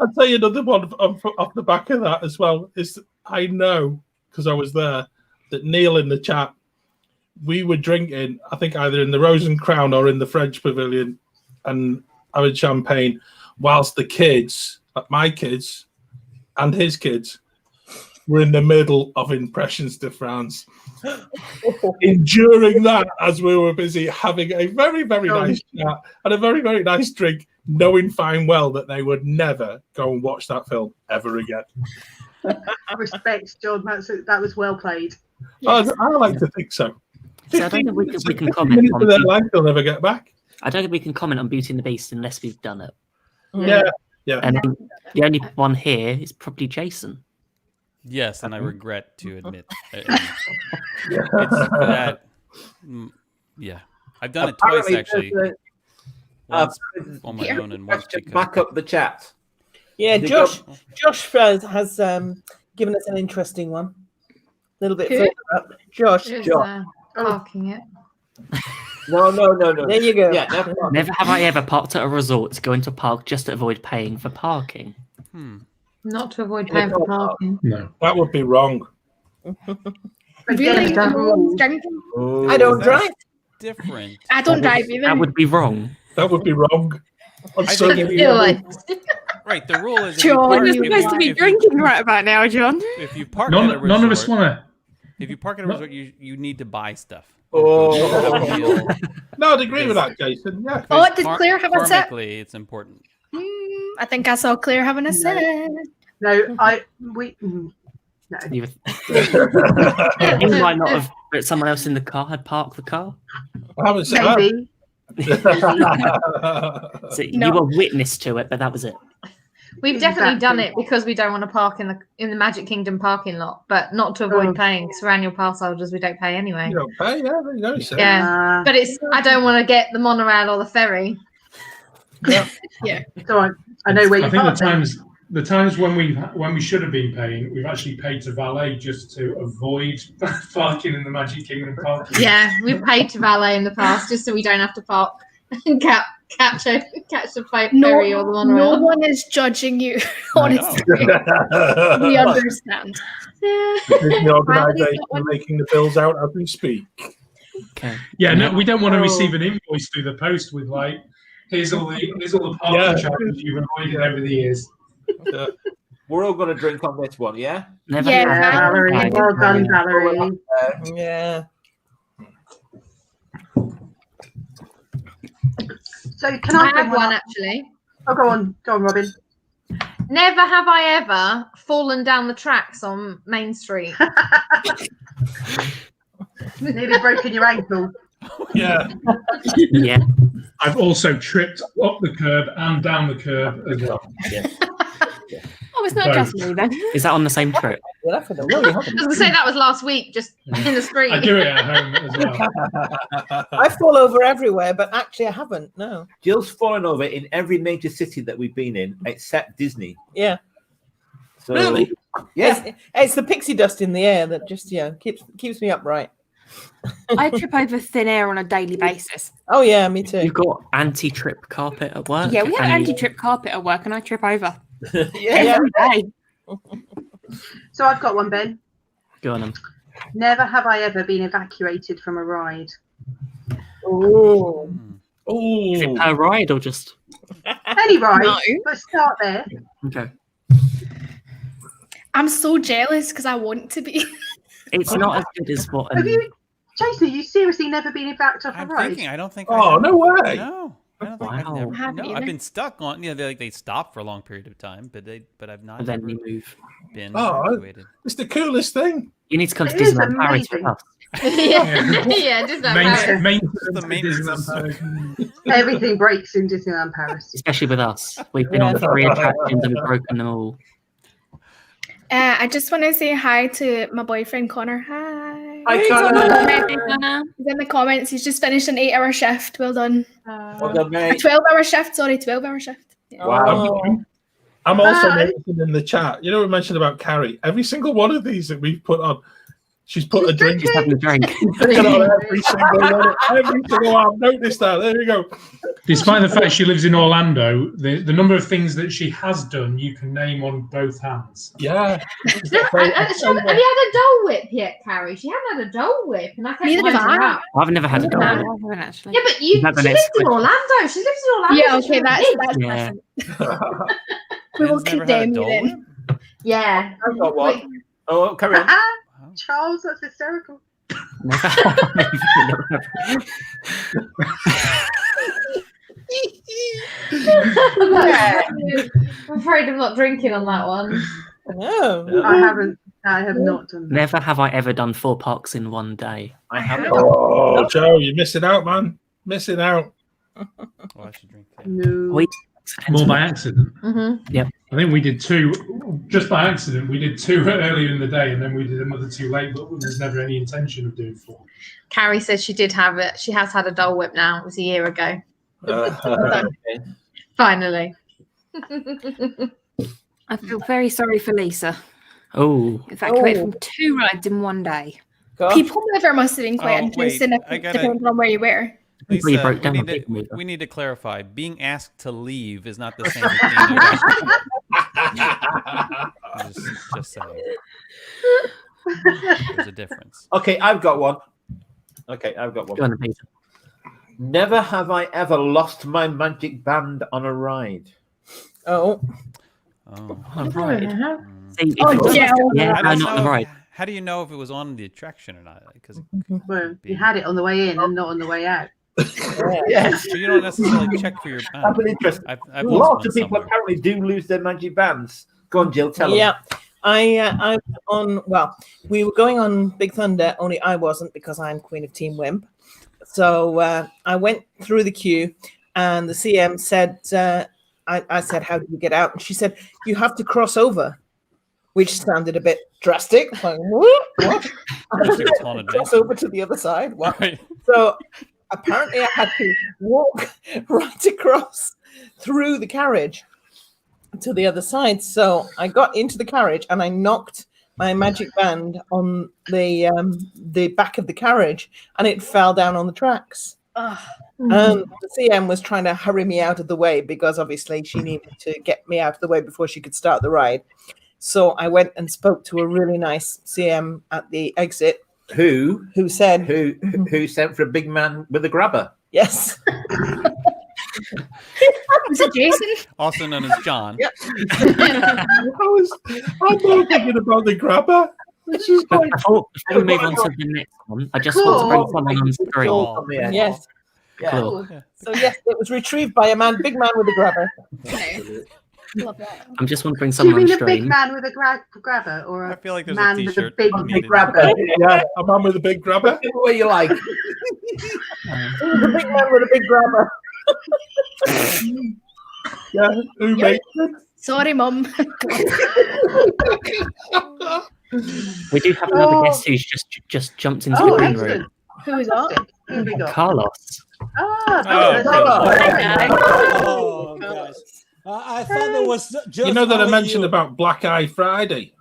I'll tell you another one off the back of that as well. Is I know because I was there that Neil in the chat, we were drinking, I think either in the Rose and Crown or in the French Pavilion, and having champagne, whilst the kids, like my kids and his kids, were in the middle of Impressions de France, enduring that as we were busy having a very, very nice chat and a very, very nice drink, knowing fine well that they would never go and watch that film ever again. Respect, John. That was well played. Yes. I like to think so. So I don't think we can comment on their life they'll never get back. I don't think we can comment on Beauty and the Beast unless we've done it. Yeah. And the only one here is probably Jason. Yes, and I regret to admit. Yeah. I've done it twice, actually. Once on my own and once because... Back up the chat. Yeah, Josh has given us an interesting one. A little bit further up. Josh. Parking it. No. There you go. Yeah, never have I ever parked at a resort to go into a park just to avoid paying for parking. Not to avoid paying for parking. No, that would be wrong. Really? I don't drive. Different. I don't drive either. That would be wrong. That would be wrong. Right, the rule is if John, you're supposed to be drinking right about now, John. If you park at a resort, none of us want to. If you park at a resort, you need to buy stuff. Oh. No, I'd agree with that, Jason. Yeah. Oh, did Claire have a sip? Karmically, it's important. I think I saw Claire having a sip. No. No. You might not have, but someone else in the car had parked the car. I haven't said that. Maybe. So you were witness to it, but that was it. We've definitely done it because we don't want to park in the Magic Kingdom parking lot, but not to avoid paying because we're annual pass holders. We don't pay anyway. You don't pay, yeah, there you go. So. Yeah, but I don't want to get the monorail or the ferry. Yeah. So I know where you I think park. the times when we should have been paying, we've actually paid to valet just to avoid parking in the Magic Kingdom park. Yeah, we've paid to valet in the past just so we don't have to park and catch the ferry or the monorail. No one is judging you, honestly. We understand. The organisation making the bills out as we speak. Okay. Yeah, no, we don't want to receive an invoice through the post with like, here's all the parking charges you've avoided over the years. We're all going to drink on this one, yeah? Never Valerie. Well done, Valerie. Yeah. So can I have one actually? Oh, go on, Robin. Never have I ever fallen down the tracks on Main Street. Nearly broken your ankle. Yeah. Yeah. I've also tripped up the curb and down the curb as well. Oh, it's not just me then. Is that on the same trip? I was going to say that was last week, just in the street. I do it at home as well. I fall over everywhere, but actually I haven't. No. Jill's fallen over in every major city that we've been in, except Disney. Yeah. So, really? Yeah. It's the pixie dust in the air that just keeps me upright. I trip over thin air on a daily basis. Oh yeah, me too. You've got anti-trip carpet at work. Yeah, we have and anti-trip carpet at work, and I trip over Yeah. every day. So I've got one, Ben. Go on then. Never have I ever been evacuated from a ride. Oh. Is it per ride or just? Any ride, No. but start there. Okay. I'm so jealous because I want to be. It's not as good as what. Have you, Jason? Have you seriously never been evacuated off a I'm ride? thinking. I don't think. Oh, no way. No. I don't think I've Wow. never. Haven't No, either. I've been stuck on. You know, they stop for a long period of time, but I've not. And then ever you move. been Oh, evacuated. it's the coolest thing. You need to come to It is Disneyland Paris with amazing. us, yeah, just that. The maintenance is Everything breaks in Disneyland Paris. especially with us. We've been on 3 attractions and we've broken them all. I just want to say hi to my boyfriend Connor. Hi. Hi, Connor. He's in the comments. He's just finished an 8-hour shift. Well done. Well done, A mate. 12-hour shift. Sorry, 12-hour shift. Yeah. Wow. I'm also Hi. noticing in the chat, you know, we mentioned about Carrie. Every single one of these that we've put on, she's put a drink. Just having a drink. Put on every single one. Every single one. I've noticed that. There we go. Despite the fact she lives in Orlando, the number of things that she has done, you can name on both hands. Yeah. Have you had a Dole Whip yet, Carrie? She hasn't had a Dole Whip, and I kept Neither have winding her I. up. I've never had a No, I dog. haven't actually. Yeah, but she Never lives next in Orlando. She lives in Orlando. Yeah, so okay, she's that's Yeah. different. We will Ben's never had a condemn you Dole then. Whip? Yeah. I've got one. Oh, carry on. Charles, that's hysterical. I'm afraid I'm not drinking on that one. No. I haven't. I have not done that. Never have I ever done 4 parks in one day. I have. Oh, Joe, you're missing out, man. Missing out. Oh, I should drink that. No. Wait. More by accident. Mm-hmm. Yep. I think we did 2 just by accident. We did 2 earlier in the day, and then we did another 2 late. But there's never any intention of doing 4. Carrie says she did have it. She has had a Dole Whip now. It was a year ago. Finally. I feel very sorry for Lisa. Oh. Evacuated from 2 rides in one day. People mover must have been quite Oh, wait, interesting I gotta- depending on where you were. Well, you Lisa, broke down we, a need big to, mover. we need to clarify. Being asked to leave is not the same thing. Just saying. There's a difference. Okay, I've got one. Go on, Peter. Never have I ever lost my magic band on a ride. Oh. Oh. On a ride. See, if Oh, it was- yeah. Yeah, I no, don't not on the know. ride. How do you know if it was on the attraction or not? Because Well, you had it on the way in and not on the way out. Yes. so you don't necessarily check for your band. That's an interest. I've lost Lots one of people somewhere. apparently do lose their magic bands. Go on, Jill, tell them. Yeah. I was on. Well, we were going on Big Thunder, only I wasn't because I'm Queen of Team Wimp. So I went through the queue, and the CM said, "I said, how do you get out?" And she said, "You have to cross over," which sounded a bit drastic. Like what? Cross over to the other side. What? Right. So apparently, I had to walk right across through the carriage. to the other side. So I got into the carriage and I knocked my magic band on the back of the carriage, and it fell down on the tracks. And the CM was trying to hurry me out of the way because obviously she needed to get me out of the way before she could start the ride. So I went and spoke to a really nice CM at the exit. Who said who sent for a big man with a grabber? Yes. Was it Jason? Also known as John. I'm not thinking about the grabber. This is But like before we move on to the next one, I just want to bring someone on screen. Yes. Cool. So yes, it was retrieved by a big man with a grabber. Love that. I'm just wondering Do you someone mean on a big stream. man with a grabber, or a feel like there's a man with a t-shirt big needed. grabber? Yeah, a man with a big grabber. What you like? It was a big man with a big grabber. Yeah, who made it? Sorry, Mum. We do have another guest who's just jumped into the green room. Who is that? Who have we got? Carlos. Oh, gosh. I thought it was just. You know that I only mentioned you. about Black Eye Friday.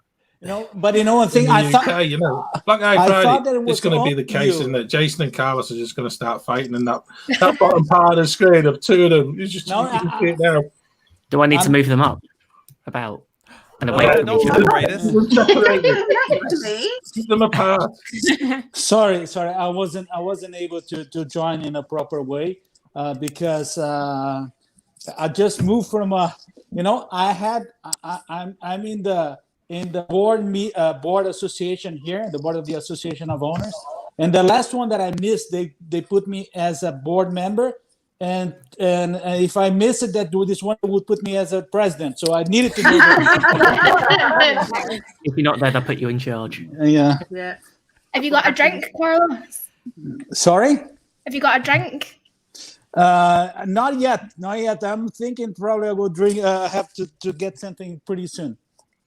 But you know one thing, in the I thought. UK, Black Eye I Friday. thought that it was It's going to be the only case, you. and that Jason and Carlos are just going to start fighting, and that bottom part of the screen of two of them. You just No, you can see it now. Do I need to move them up? About and away from each other? Keep them apart. Sorry, I wasn't able to join in a proper way because I just moved from I'm in the board association here, the board of the Association of Owners, and the last one that I missed, they put me as a board member, and if I miss it, this one would put me as a president, so I needed to do that. If you're not there, they'll put you in charge. Yeah. Have you got a drink, Carlos? Sorry. Have you got a drink? Not yet. I'm thinking probably I will drink. Have to get something pretty soon.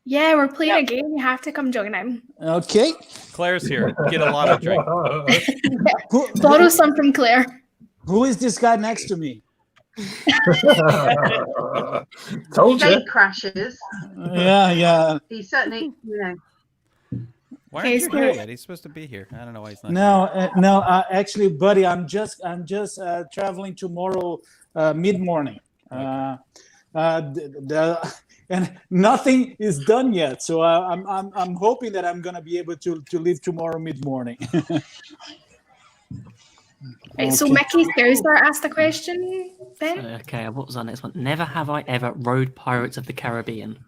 Yeah, we're playing a game. You have to come join in. Okay. Claire's here. Get a lot of drink. Borrow some from Claire. Who is this guy next to me? Told you. Date crashes. Yeah. He certainly, Why aren't you here yet? He's supposed to be here. I don't know why he's not. No. Actually, buddy, I'm just traveling tomorrow mid-morning. And nothing is done yet, so I'm hoping that I'm gonna be able to leave tomorrow mid-morning. Right, so Mickey Scouser asked the question then. Okay, what was our next one? Never have I ever rode Pirates of the Caribbean.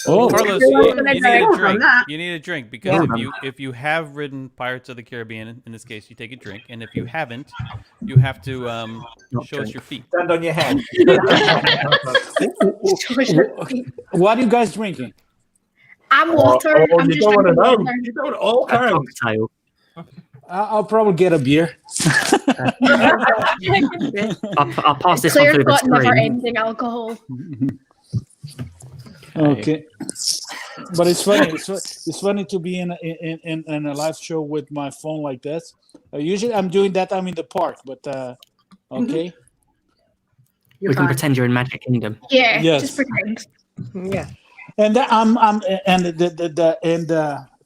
Oh, Carlos, you need a drink. that. You need a drink because if you have ridden Pirates of the Caribbean, in this case, you take a drink, and if you haven't, you have to show us your feet. Stand on your head. What are you guys drinking? I'm water. I'm you just don't want to drinking know. water. You don't all kinds. Cocktail. I'll probably get a beer. I'll pass this Claire's one through the got screen. never-ending alcohol. Okay, but it's funny. It's funny to be in a live show with my phone like this. Usually, I'm doing that. I'm in the park, but okay. We can pretend you're in Magic Kingdom. Yeah, Yes. just pretend. Yeah. And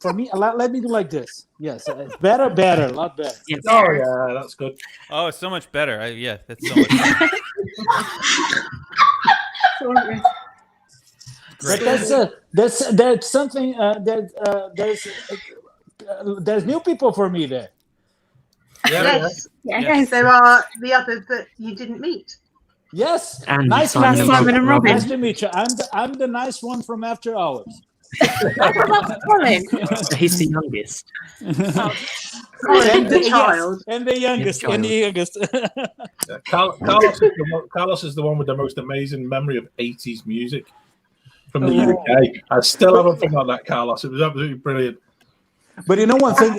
for me, let me do like this. Yes, it's better, a lot better. Yes. Oh yeah, that's good. Oh, it's so much better. That's so much better. But there's something there's new people for me there. Yes. Yes. There are the others that you didn't meet. Yes, And nice Simon man. Simon and Robin. Nice to meet you. I'm the nice one from After Hours. He's the youngest. And the child. And the youngest. Carlos is the one with the most amazing memory of 80s music from the UK. I still haven't forgotten that, Carlos. It was absolutely brilliant. But you know one thing,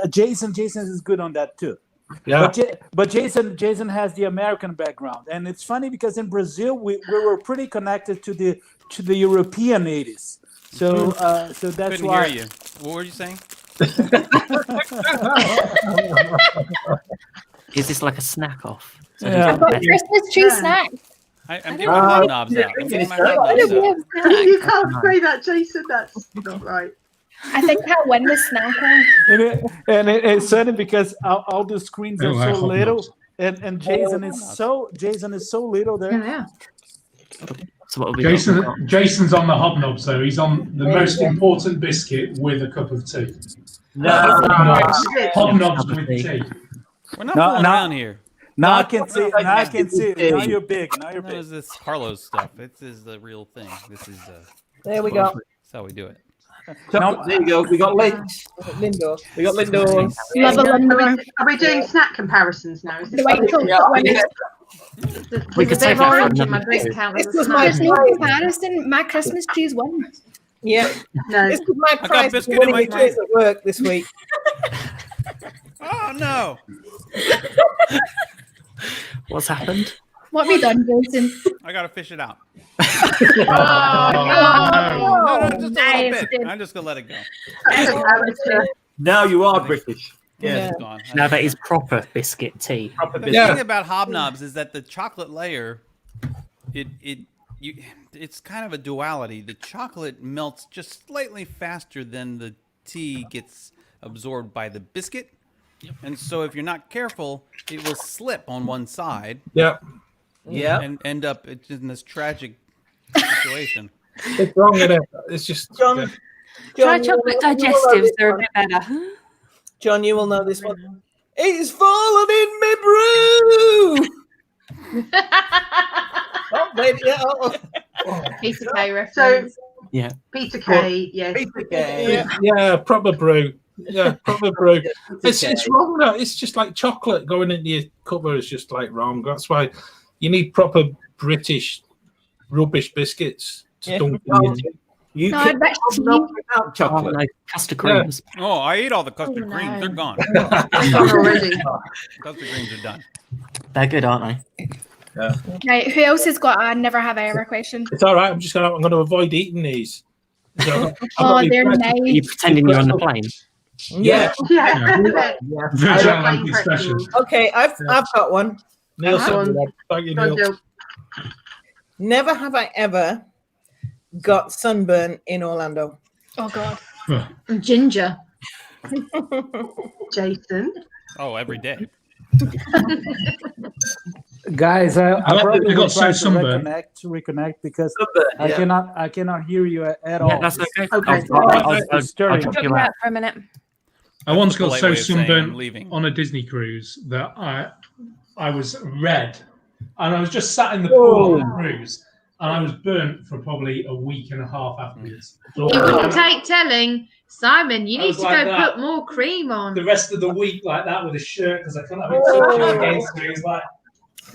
Jason is good on that too. Yeah. But Jason has the American background, and it's funny because in Brazil we were pretty connected to the European 80s. So that's Couldn't why. hear you. What were you saying? Is this like a snack off? So Yeah. I've got Christmas tree snacks. I'm getting my hobnobs out. I'm getting my hobnobs out. You can't say that, Jason. That's not right. I think I'll win the snacker. And it's funny because all the screens are Oh, I so hope little, not. and Jason is so little there. Yeah. So what have we got? Jason's on the hobnob, so he's on the most important biscuit with a cup of tea. Hobnobs with tea. We're not fooling around here. Now I can see. Now I can see. Now you're big. Now you're That big. was this Carlos stuff. This is the real thing. This is There we go. That's how we do it. There you go. We got Lind. Lindor. We got Lindor. Are we doing snack comparisons now? Is this We could take that from my another drink count as a There's snack. no comparison. My Christmas trees won. Yeah. No. This was my got prize for biscuit in winning my the quiz at work this week. Oh no! What's happened? What have you done, Jason? I gotta fish it out. Oh, No, just a little bit. I'm just gonna let it go. Now you are British. Yeah. It's gone. Now that is proper biscuit tea. The thing about hobnobs is that the chocolate layer, it's kind of a duality. The chocolate melts just slightly faster than the tea gets absorbed by the biscuit. And so if you're not careful, it will slip on one side. Yeah. Yeah. And end up in this tragic situation. It's wrong, isn't it? It's just. John, Try you chocolate will know digestives, this they're a one. bit better. John, you will know this one. It's fallen in me brew. Oh, baby. Peter Kay reference. Yeah. Peter Kay, yes. Peter Kay. Yeah, proper brew. Yeah, proper brew. It's wrong. That it's just like chocolate going into your cover is just like wrong. That's why you need proper British rubbish biscuits to dunk in your tea. You No, can I bet not without chocolate. Like custard creams. Oh, I ate all the custard no. creams. They're gone. Already. Custard creams are done. They're good, aren't they? Yeah. Right, who else has got a never have I ever question? It's all right. I'm going to avoid eating these. So Oh, they're Are nice. you pretending you're on the plane? Yeah. Yeah. Virgin Atlantic special. Okay, I've got one. Neil Uh-huh. said that. Thank you, Go on, Neil. Jill. Never have I ever got sunburn in Orlando. Oh God. Ginger. Jason. Oh, every day. Guys, I love that probably you will got try so sunburned. to reconnect because Sunburn, I cannot hear you at all. Yeah, that's okay. Okay. I'll stirring. drop Drop you you out. out for a minute. I once got Polite so way of saying I'm sunburnt leaving. on a Disney cruise that I was red, and I was just sat in the pool on the cruise, and I was burnt for probably a week and a half afterwards. It wouldn't take telling. Simon, you I need was to like go that. put more cream on. The rest of the week like that with a shirt because I couldn't have it touching against me. It's like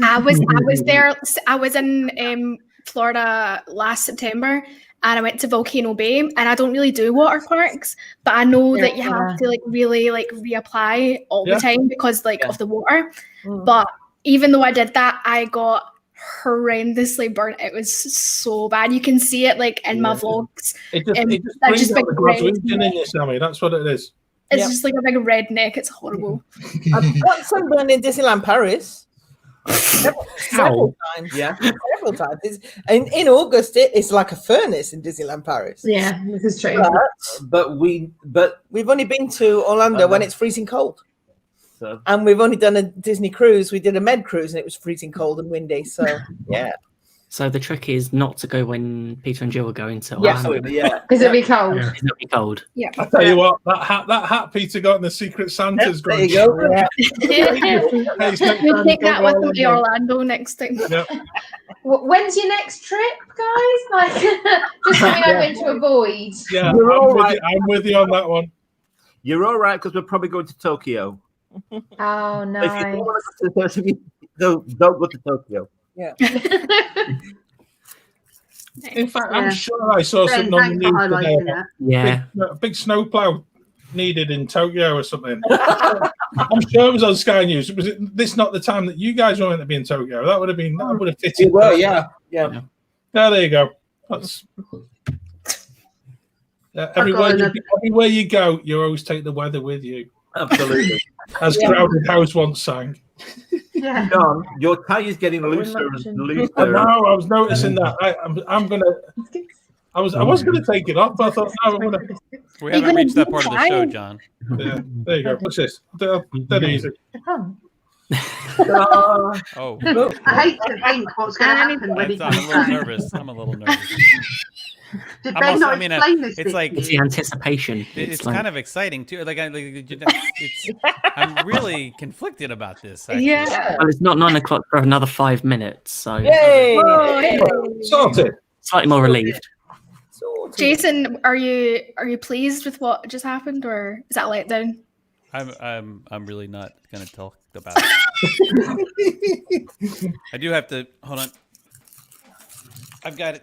I was there. I was in Florida last September, and I went to Volcano Bay. And I don't really do water parks, but I know that you have to really reapply all the time because of the water. But even though I did that, I got horrendously burnt. It was so bad. You can see it in my vlogs. It just I brings just out big the red. Glaswegian in you, Sammy. That's what it is. It's just like a big red neck. It's horrible. I've got sunburn in Disneyland Paris. Several times. Yeah. Several times. In August, it's like a furnace in Disneyland Paris. Yeah, this is true. But we've only been to Orlando when it's freezing cold. So. And we've only done a Disney cruise. We did a med cruise and it was freezing cold and windy. So, yeah. So the trick is not to go when Peter and Jill are going to Yeah. Orlando. Yeah. Because it'll be cold. It'll be cold. Yeah. I tell you what, that hat Peter got in the Secret Santa's There you go. Yeah. We'll take that with them to Orlando next time. Yep. When's your next trip, guys? Just so we know when to avoid. Yeah, You're all right. I'm with you on that one. You're all right because we're probably going to Tokyo. Oh no. If you don't want to go to Tokyo, don't go to Tokyo. Yeah. In fact, I'm sure I saw Ben, something on thanks the for news today. highlighting that. Yeah. Big snowplow needed in Tokyo or something. I'm sure it was on Sky News. Was this not the time that you guys were meant to be in Tokyo? That would have fitted. Well, yeah. Yeah. There you go. That's everywhere you go, you always take the weather with you. Absolutely. As Crowded House once sang. Yeah. John, your tie is getting looser and looser. No, I was noticing that. I'm gonna. I was gonna take it off, but I thought no, I'm gonna. We haven't reached that part of the show, John. Yeah, there you go. What's this? Dead easy. Oh. I hate to think what's going to happen when he I'm comes a little back. nervous. I'm a little nervous. Did I'm Ben also- not I mean, explain this? it's like It's the anticipation. it's like- kind of exciting too. I'm really conflicted about this. Actually. Well, it's not 9 o'clock for another 5 minutes, so Sorted. slightly more relieved. Jason, are you pleased with what just happened, or is that a letdown? I'm really not going to talk about it. I do have to hold on. I've got it.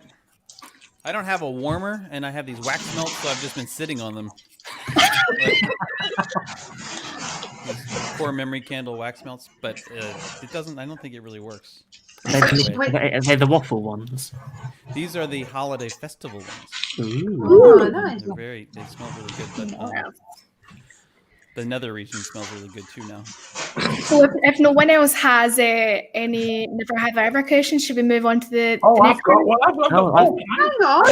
I don't have a warmer, and I have these wax melts, so I've just been sitting on them. Core memory candle wax melts, but it doesn't. I don't think it really works. They're the waffle ones. These are the holiday festival ones. Ooh, nice. They smell really good, but the nether region smells really good too now. So if no one else has any never have I ever questions, should we move on to the I've next got one? one. I've got Hang on,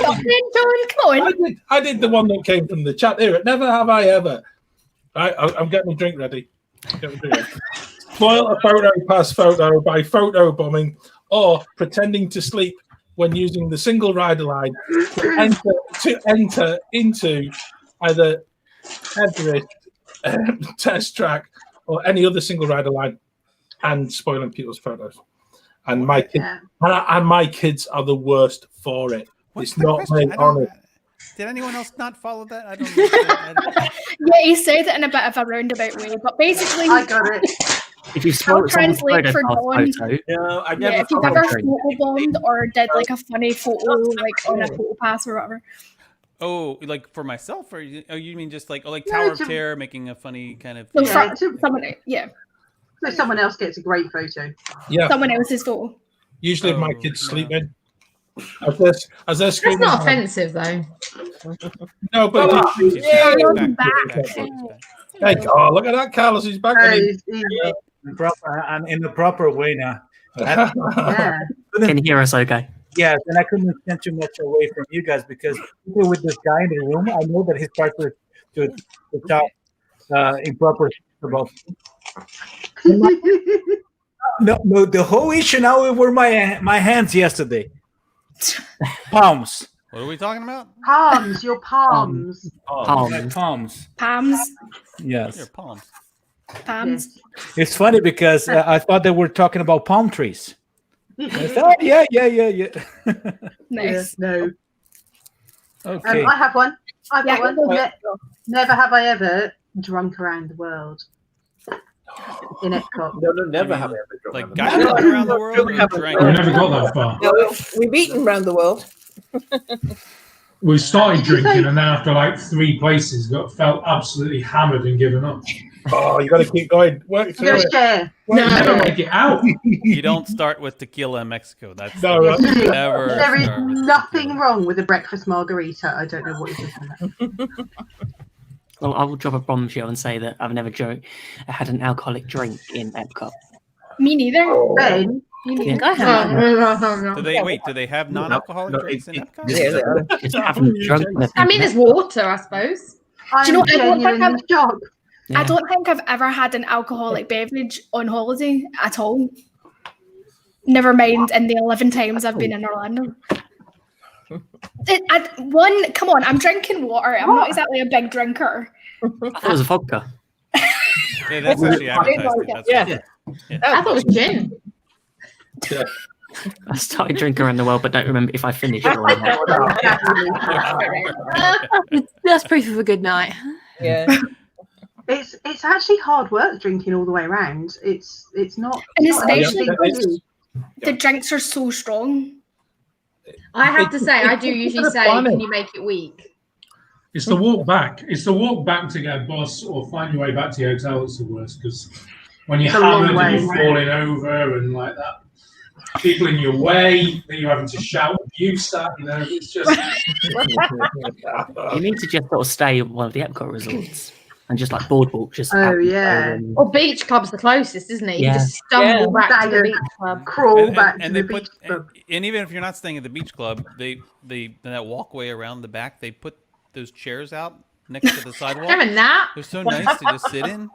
come on. I did the one that came from the chat here. Never have I ever. Right, I'm getting my drink ready. Spoil a photo pass photo by photo bombing or pretending to sleep when using the single rider line to enter into either Everest, Test Track, or any other single rider line, and spoiling people's photos. And my kids, and my kids are the worst for it. It's not made on it. Did anyone else not follow that? I don't know. Yeah, he said it in a bit of a roundabout way, but basically, I got it. If you I'll spoil someone's translate for photo, Dawn. No, I've Yeah, never. if you've ever photo bombed or did like a funny photo like on a photo pass or whatever. Oh, like for myself, or you mean just like No, Tower of to- Terror, making a funny kind of? So Yeah, someone, yeah, So someone else gets a great photo. Yeah. someone else's photo. Usually, if my kids sleep in, as they're That's screaming. not offensive though. No, but Hey, oh, look at that, Carlos. He's back. I'm in the proper way now. Can you hear us okay? Yes, and I couldn't stand too much away from you guys because people with this guy in the room, I know that he starts to talk improper about. No, the whole issue now were my hands yesterday. Palms. What are we talking about? Palms, your palms. Palms. Palms. Yes. Your palms. Palms. It's funny because I thought they were talking about palm trees. I thought, yeah. Nice. No. Okay. I have one. I've got Yeah, one. go ahead. Never have I ever drunk around the world. In Epcot. No, never have I ever drunk. Like guys around the world. Or drank? We never got that far. No, we've eaten around the world. We started drinking, and then after like 3 places, felt absolutely hammered and given up. Oh, you got to keep going. Work through it. Share. Never make it out. You don't start with tequila in Mexico. That's No, right. never. There is start with nothing wrong with a breakfast margarita. I don't know what you're talking about. Well, I will drop a bombshell and say that I've never had an alcoholic drink in Epcot. Me neither. Ben, Me neither. Yeah. I Do they wait? Do they have non-alcoholic drinks in Epcot? Just haven't drunk anything. I mean, there's water, I suppose. I'm Do you know, I don't think genuinely shocked. I don't think I've ever had an alcoholic beverage on holiday at all. Never mind in the 11 times I've been in Orlando. Come on, I'm drinking water. I'm not exactly a big drinker. I thought it was a vodka. Yeah, that's actually advertised. That's Yeah. I thought it was gin. Yeah. I started drinking around the world, but don't remember if I finished it or not. That's proof of a good night. Yeah. It's actually hard work drinking all the way around. It's not. And it's not especially anything to do. the drinks are so strong. I have to say, I do usually say, funny. can you make it weak? It's the walk back. It's the walk back to get a bus or find your way back to your hotel that's the worst, because when you're It's a long hammered and way. you're falling over and like that, people in your way, then you're having to shout abuse at, it's just. You need to just sort of stay at one of the Epcot resorts. and just like boardwalk, just Or beach club's the closest, isn't it? You Yeah. just stumble back to the beach club. Crawl back to and the they beach put, club. and even if you're not staying at the beach club, they that walkway around the back, they put those chairs out next to the sidewalk. Having that? They're so nice to just sit in.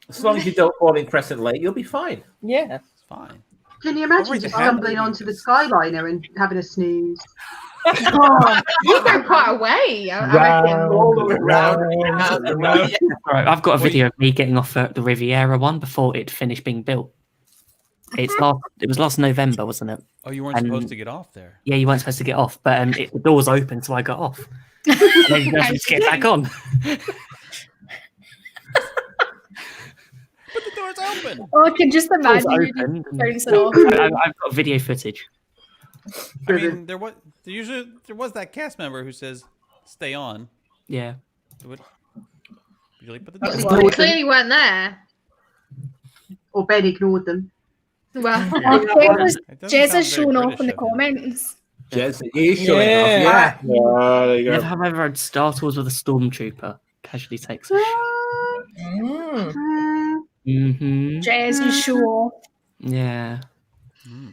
As long as you don't fall in Crescent Lake, you'll be fine. Yeah, it's fine. Can you imagine right, just the hand- stumbling onto the Skyliner and having a snooze? You go quite a way. I reckon. All right, I've got a video of me getting off the Riviera one before it finished being built. It was last November, wasn't it? Oh, you weren't supposed to get off there. Yeah, you weren't supposed to get off, but the doors open, so I got off. And then you have to get back on. But the door's open. Oh, I can just imagine Doors you open. just turns it off. I've got video footage. I mean, there was that cast member who says, "Stay on." Yeah. Would you put the door Well, on? they clearly weren't there. Or Ben ignored them. Well, Jez has shown off in the comments. Jez is showing off. Yeah. There you go. Never have I ever had Star Tours with a stormtrooper. Casually takes a shit. Mm-hmm. Jez, you show off. Yeah.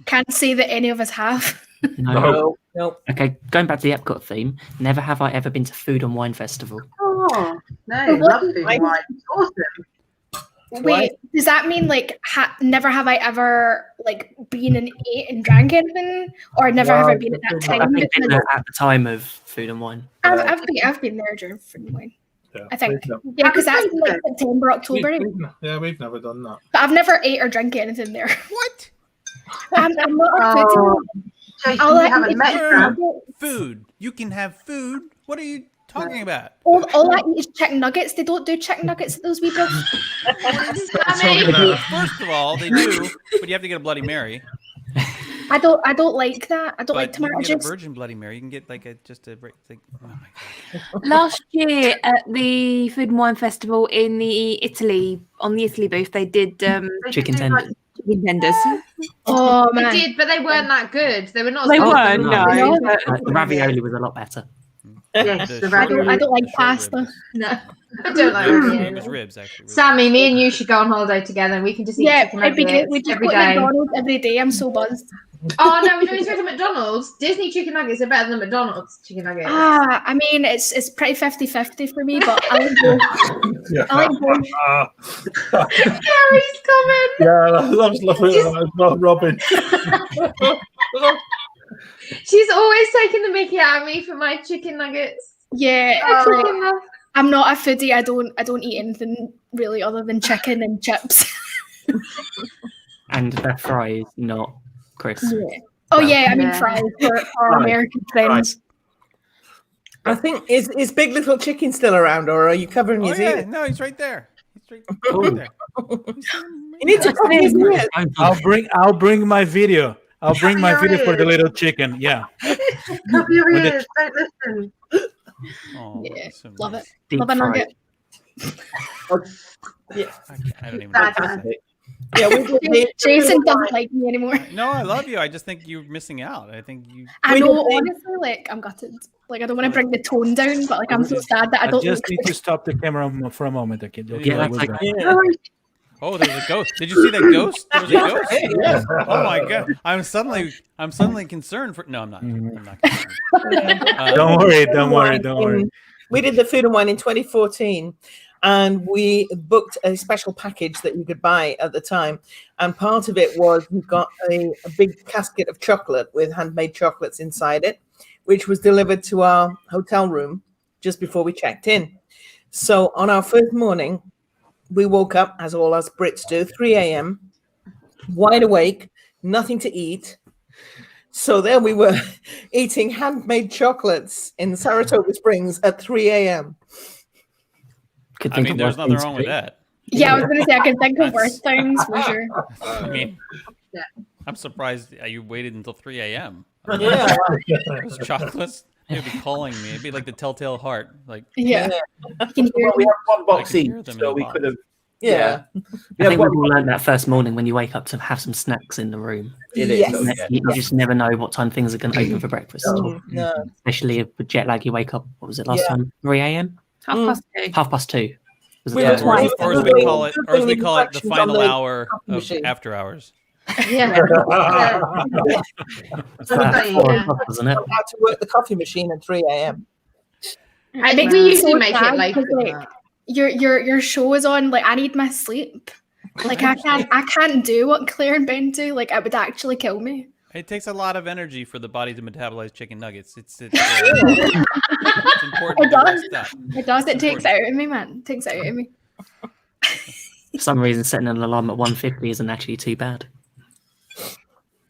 Can't say that any of us have. No. Nope. Okay, going back to the Epcot theme. Never have I ever been to Food and Wine Festival. Oh, no, love food and wine. It's awesome. Wait, does that mean like never have I ever like been and ate and drank anything, or never have I been at that time? I've been there at the time of Food and Wine. I've been there during Food and Wine. Yeah. I think because that's in, like September, October. We've never done that. But I've never ate or drank anything there. What? I'm not a foodie. Jason, you haven't met Food. You can have food. What are you talking about? All I eat is chicken nuggets. They don't do chicken nuggets at those people. First of all, they do, but you have to get a Bloody Mary. I don't like that. I don't like But you tomato can get a juice. Virgin Bloody Mary. You can get like oh my god. Last year at the Food and Wine Festival in the Italy booth, they did chicken tenders. Chicken tenders. Oh They man, did, but they weren't that good. They were not. They as good as weren't, the no. ones. The ravioli was a lot better. Yes, The the short ravioli. I don't like pasta. No, I don't like It was ravioli. ribs, actually. Sammy, me and you should go on holiday together, and we can just eat Yeah, chicken it'd be nuggets good. We just every go to day. McDonald's every day. I'm so buzzed. Oh no, we don't need to go to McDonald's. Disney chicken nuggets are better than McDonald's chicken nuggets. I mean, it's pretty 50-50 for me, but I like both. I like both. Gary's coming. Yeah, I was laughing at that as well, Robin. She's always taking the mickey out of me for my chicken nuggets. Yeah, I freaking love. I'm not a foodie. I don't eat anything really other than chicken and chips. And the fries, not crisp. Yeah. Oh yeah, I mean fries for our American friends. I think is Big Little Chicken still around, or are you covering Oh his yeah, ears? no, he's right there. He's right there. You need to cover his ears. I'll bring my video. I'll bring my video for the little chicken. Yeah. Cover your With the- ears, don't listen. Oh, Yeah, so love nice. it. Deep Love a fried. nugget. Yeah, I don't even know what to say. yeah. We did the- Jason doesn't like me anymore. No, I love you. I just think you're missing out. I think you. I know, honestly, like I'm gutted. Like I don't want to bring the tone down, but like I'm so sad that I don't. just look need to stop the camera for a moment. Okay. Yeah, I that's will like- go. Yeah. Oh, there's a ghost. Did you see that ghost? There was a ghost. Yeah. Oh my god! I'm suddenly concerned for. No, I'm not. I'm not concerned. Don't worry. We did the Food and Wine in 2014, and we booked a special package that you could buy at the time. And part of it was we got a big casket of chocolate with handmade chocolates inside it, which was delivered to our hotel room just before we checked in. So on our first morning, we woke up, as all us Brits do, 3 a.m., wide awake, nothing to eat. So there we were eating handmade chocolates in Saratoga Springs at 3 a.m. Could I think mean, of there's worse nothing things wrong to with do. that. Yeah, I was gonna say I can think of worse things for sure. I mean, Yeah. I'm surprised you waited until 3 a.m. Yeah. Those chocolates, they'd be calling me. It'd be like the telltale heart. Like, Yeah, you can hear We them. have one box I can each, hear them in so the we box. could have. Yeah. I think we've all learned that first morning when you wake up to have some snacks in the room. It is. Yes. so, yeah. You just never know what time things are going to open for breakfast. No. Especially with jet lag, you wake up, what was it last Yeah. time? 3 a.m.? 2:30. 2:30. Or as we call it, the final hour of after hours. Yeah. Isn't it? I had to work the coffee machine at 3 a.m. I think we usually make it later than that. Your show is on. Like, I need my sleep. Like, I can't do what Claire and Ben do. Like, it would actually kill me. It takes a lot of energy for the body to metabolize chicken nuggets. It's important. It does. It does. It takes it out of me, man. It takes it out of me. For some reason, setting an alarm at 1:50 isn't actually too bad.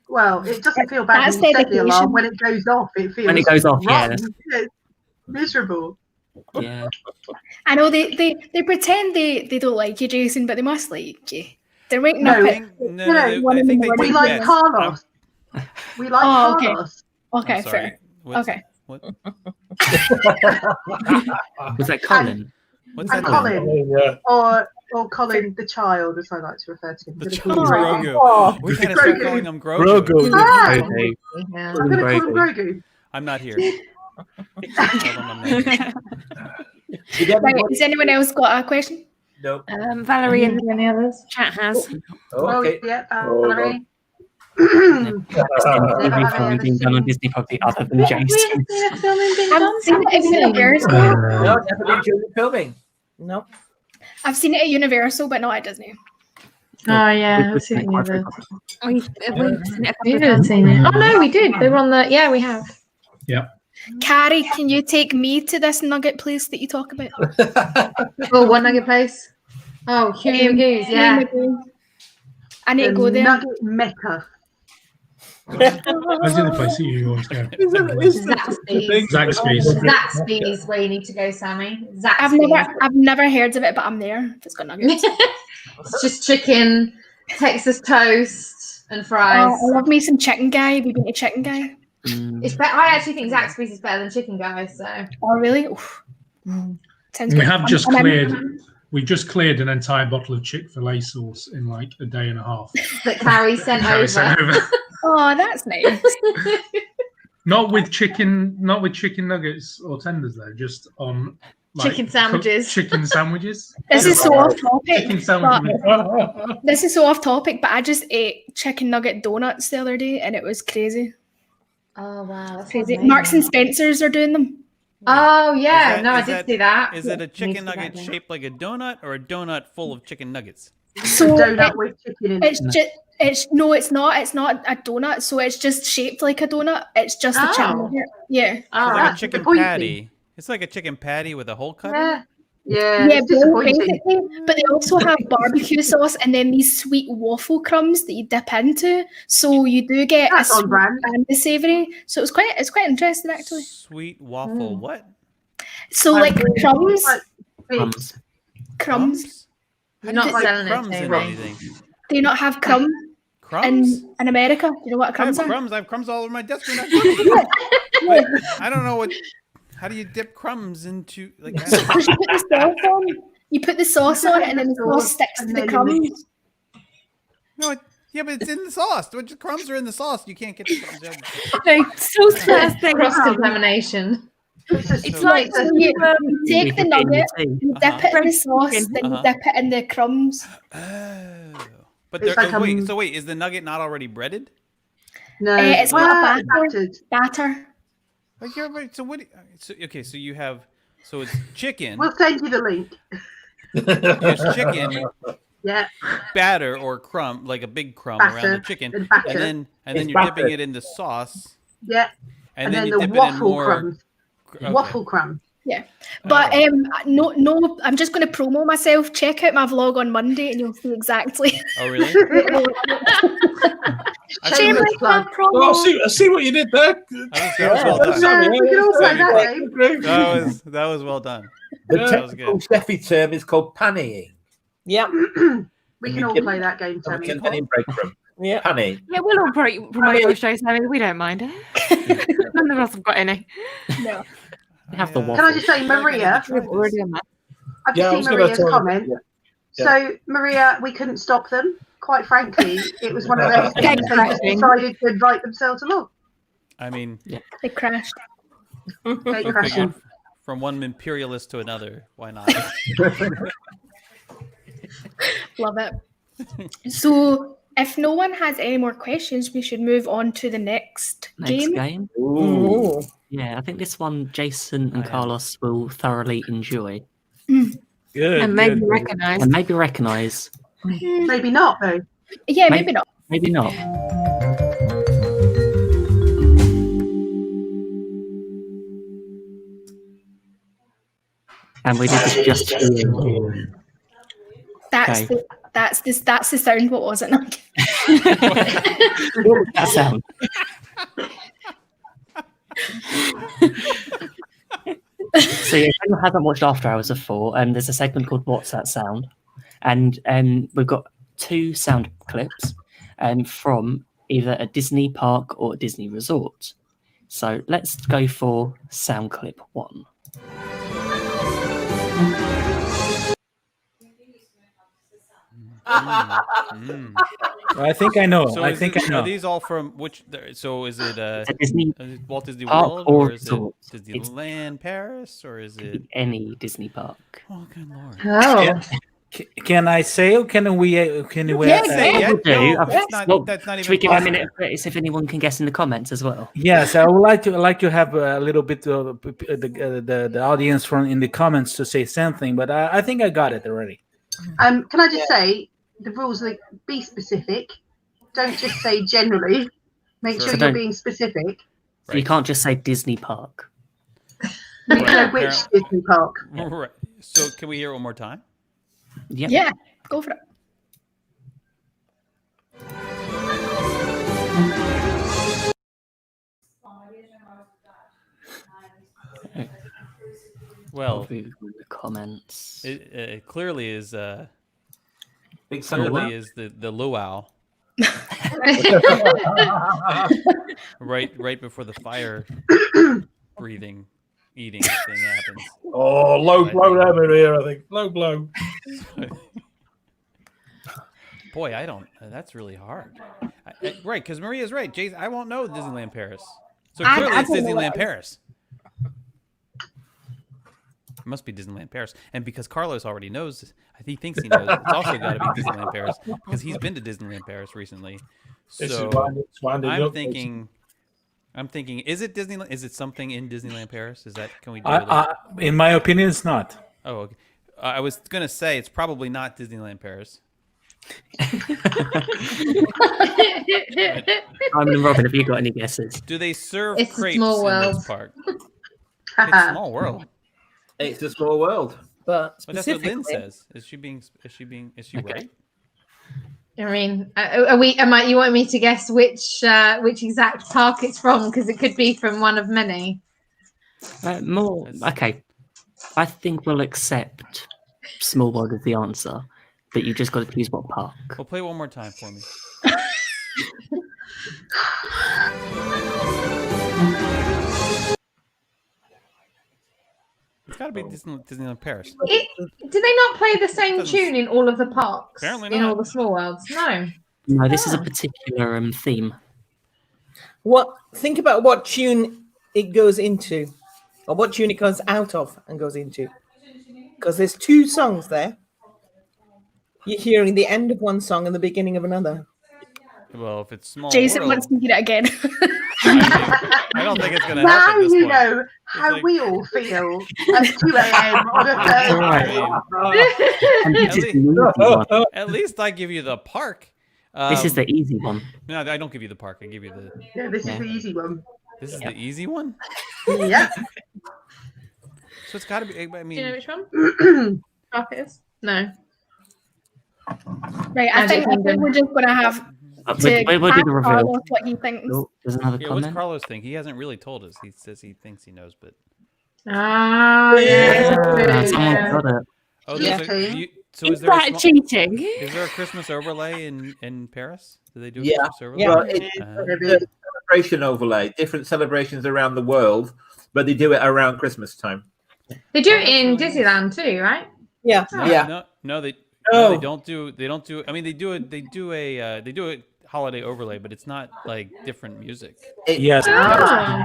Well, it doesn't feel bad when you set the alarm. When it goes off, it feels. When it goes off, yeah. It's miserable. Yeah. I know they pretend they don't like you, Jason, but they must like you. They're waking up at I think they we like Carlos. We like Carlos. Okay, fair. Okay. What? Was that Colin? What's And that? Colin, or Colin the child, as I like to refer to him. The child Grogu. We gotta start calling him Grogu. Grogu. Ah! Grogu. I'm going to call him Grogu. I'm not here. Right, has anyone else got a question? No. Valerie in the chat has. Okay. Yeah, Valerie. Everything being done on Disney Property other than Jason. I've seen it at Universal. No, never been during the filming. Nope. I've seen it at Universal, but not at Disney. Oh yeah, I've seen it. We've seen it. We've never seen it. Oh no, we did. They were on the. Yeah, we have. Yeah. Carrie, can you take me to this nugget place that you talk about? Oh, what nugget place? Oh, Huey Magoo's, yeah. I need to go there. Nugget Mecca. Where's the other place that you always go? Zaxby's. Zaxby's. Zaxby's where you need to go, Sammy. Zaxby's. I've never heard of it, but I'm there. If it's got nuggets. It's just chicken, Texas toast, and fries. I love me some Chicken Guy. Have you been to Chicken Guy? It's better. I actually think Zaxby's is better than Chicken Guy. So. Oh really? Sounds We good. have just cleared. We just cleared an entire bottle of Chick-fil-A sauce in like a day and a half. That Carrie sent over. Oh, that's nice. Not with chicken nuggets or tenders though. Just on like, chicken sandwiches. Chicken sandwiches. This is so off topic. Chicken sandwiches. This is so off topic, but I just ate chicken nugget donuts the other day, and it was crazy. Oh wow, that's Crazy. amazing. Marks and Spencers are doing them. Oh yeah, I did see that. Is it a chicken nugget shaped like a donut or a donut full of chicken nuggets? So donut with chicken in it's it. just it's not a donut, so it's just shaped like a donut. It's just a chicken nugget. Yeah. It's like a chicken patty. It's like a chicken patty with a hole cut. Yeah. Yeah, basically. But they also have barbecue sauce and then these sweet waffle crumbs that you dip into. So you do get That's a on sweet brand. and a savoury. So it's quite interesting actually. Sweet waffle, what? So like crumbs. Crumbs. You're not selling Crumbs it in to me. anything. Do you not have crumbs? Crumbs? In America? Do you know what I crumbs have are? crumbs. I have crumbs all over my desk. I don't know what. How do you dip crumbs into like? I don't- You put the sauce on it, and then the sauce sticks to the crumbs. No, yeah, but it's in the sauce. The crumbs are in the sauce. You can't get the crumbs out. So disgusting. Cross contamination. It's like you take the nugget, you dip it in the sauce, then you dip it in the crumbs. But It's like, wait, is the nugget not already breaded? No, It's not a battered. batter. Like, yeah, right. So what? So you have. So it's chicken. We'll send you the link. There's chicken. Yeah. Batter or crumb, like a big crumb Batter, around the chicken, and batter. and then It's you're batter. dipping it in the sauce. Yeah. And then you the dip it in waffle more. crumbs. Okay. Waffle crumb. Yeah, but no, I'm just going to promo myself. Check out my vlog on Monday, and you'll see exactly. Oh really? Shameless plug. Oh, I see what you did there. That was well done. We can all play that game. That was well done. The That was technical good. chefy term is called panning. Yeah. We can all play that game, We Tammy. can penny breadcrumb. Yeah. Panning. Yeah, we'll all promote your shows. I mean, we don't mind it. None of us have got any. No. Have the Can I waffle. just say, Maria? We've already done that. I've Yeah, I just was seen gonna Maria's tell you. comment. Yeah. So, Maria, we couldn't stop them. Quite frankly, it was one of those Game things they just crashing. decided to invite themselves along. I mean, They crashed. Gate figured crashing. from one imperialist to another, why not? Love it. So, if no one has any more questions, we should move on to the next game. Ooh. Yeah, I think this one Jason and Carlos will thoroughly enjoy. Good. And maybe recognise. And maybe recognise. Maybe not, though. Yeah, maybe not. Maybe not. And we did this just for you. That's Okay. that's the sound. What was it? That sound. So yeah, if anyone hasn't watched After Hours before, there's a segment called What's That Sound? And we've got 2 sound clips from either a Disney park or a Disney resort. So let's go for sound clip 1. I think I know. So I is think it- I know. Are these all from which? So is it Disney is it Walt Disney park World or or is it resort? Disneyland Paris or is it? Any Disney park. Oh, good lord. Oh. Can I say or can we? Can we? Yes, yeah, No, do. that's not Should even we give a possible. minute for if anyone can guess in the comments as well? Yes, I would like to have a little bit of the audience from in the comments to say something, but I think I got it already. Can I just say the rules are be specific. Don't just say generally. Make Sure. sure So you're don't- being specific. So you can't just say Disney park. We need to know which Disney park. Right. So can we hear it one more time? Yeah, go for it. Well, the comments. It clearly is. Big Thunder clearly Wow. is the luau. right before the fire breathing eating thing happens. Oh, low blow there, Maria. I think low blow. Boy, I don't. That's really hard. Right, because Maria's right. Jason, I won't know Disneyland Paris. So clearly it's don't know Disneyland that. Paris. It must be Disneyland Paris. And because Carlos already knows, he thinks he knows, it's also got to be Disneyland Paris because he's been to Disneyland Paris recently. This is So it's winding I'm up. thinking, is it Disneyland? Is it something in Disneyland Paris? Is that, can we do In my opinion, it's not. Oh, okay. I was going to say it's probably not Disneyland Paris. Simon and Robin, have you got any guesses? Do they serve It's a crepes small in this world. park? It's Small World. It's a small world. But But that's what Lynn specifically, says. Is she right? I mean, you want me to guess which exact park it's from? Because it could be from one of many. More. Okay. I think we'll accept Small World as the answer, but you just got to choose what park. Well, play one more time for me. It's got to be Disneyland Paris. Do they not play the same tune in all of the parks? Apparently In not. all the small worlds? No. No, this is a particular theme. think about what tune it goes into, or what tune it goes out of and goes into. Because there's 2 songs there. You're hearing the end of one song and the beginning of another. Well, if it's Small Jason World, wants to hear it again. I don't think it's going to Now happen this you point. know how like- we all feel at 2 a.m. on a Thursday. At least I give you the park. This is the easy one. No, I don't give you the park. I give you the. Yeah, this is the easy one. This is the easy one. Yeah. So it's got to be. I Do mean, you know which one? Park it is? No. Right, I think we're just going to have to we'll do ask the reveal. Carlos what he thinks. Oh, there's another yeah, what's comment. Carlos think? He hasn't really told us. He says he thinks he knows, but. Ah, yeah. Someone got it. Oh, Yeah. so is there a cheating? Is there a Christmas overlay in Paris? Do they do a Yeah. Christmas overlay? Yeah. Well, it's a celebration overlay. Different celebrations around the world, but they do it around Christmas time. They do it in Disneyland too, right? Yeah. No, they don't do. They don't do. I mean, they do it. They do a holiday overlay, but it's not like different music. Yes. Oh.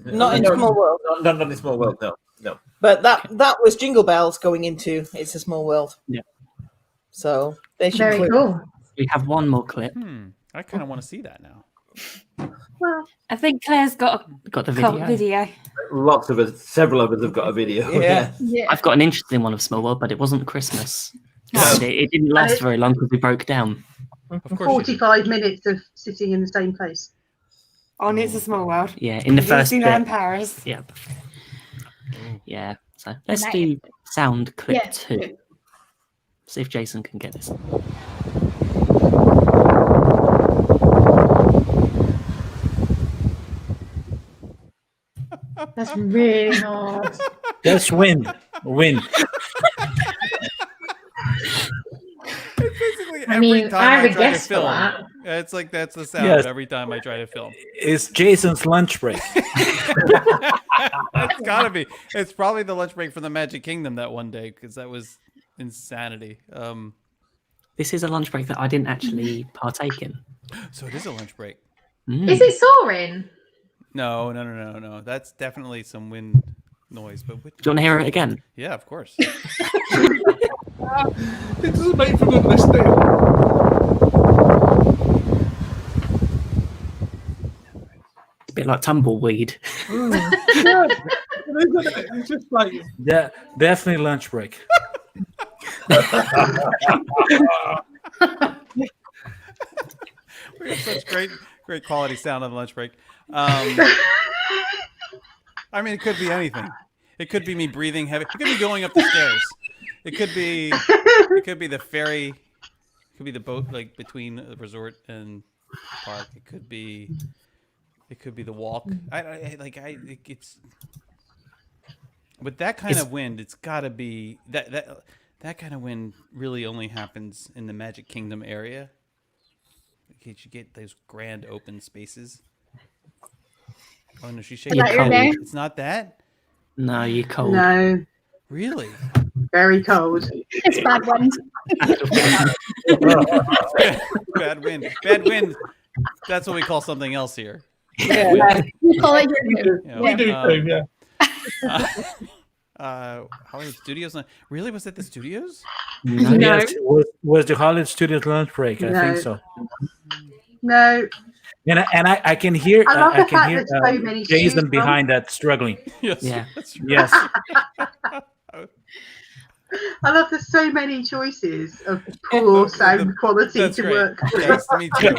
Not in Small World. Not in Small World. No. But that was Jingle Bells going into It's a Small World. Yeah. So they should. Very cool. We have one more clip. I kind of want to see that now. Well, I think Claire's got the video. Lots of us, several of us have got a video. Yeah. I've got an interesting one of Small World, but it wasn't Christmas. It didn't last very long because we broke down. Of course. 45 minutes of sitting in the same place. On It's a Small World. Yeah, in the first bit. Disneyland Paris. Yeah. Yeah. So let's do sound clip 2. See if Jason can get this. That's really hard. That's wind. Wind. Basically, I mean, every time I have a try to guess for film, that. it's like that's the sound Yes. every time I try to film. It's Jason's lunch break. That's gotta be. It's probably the lunch break from the Magic Kingdom that one day because that was insanity. This is a lunch break that I didn't actually partake in. So it is a lunch break. Is it soaring? No. That's definitely some wind noise. But Do you want to hear it again? Yeah, of course. It doesn't make for good listening. It's a bit like tumbleweed. It's just like Definitely lunch break. We have such great quality sound on the lunch break. I mean, it could be anything. It could be me breathing heavy. It could be going up the stairs. It could be the ferry. It could be the boat like between the resort and park. It could be the walk. It's with that kind of wind. It's got to be that kind of wind really only happens in the Magic Kingdom area. You get those grand open spaces. Oh no, she's shaking. It's not that. No, you're cold. No. Really? Very cold. It's bad wind. Bad wind. Bad wind. That's what we call something else here. Yeah. We call it your We do too, yeah. Hollywood Studios. Really? Was it the studios? No. Yes, it was the Hollywood Studios lunch break. I think so. No. And I can hear I can hear so many Jason behind that struggling. Yes. Yeah. Yes. I love there's so many choices of poor sound quality to work with. Yes, me too.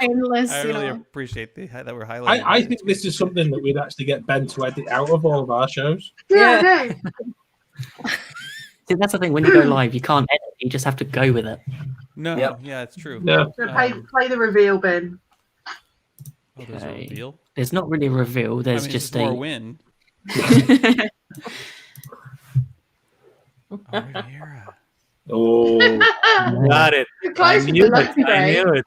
Endless. I really appreciate that we're highlighting. I think this is something that we'd actually get Ben to edit out of all of our shows. Yeah. See, that's the thing. When you go live, you can't edit. You just have to go with it. No. Yep. Yeah, it's true. No. So play the reveal, Ben. Oh, there's a reveal. There's not really a reveal. There's just more wind. Oh, got it. I knew it.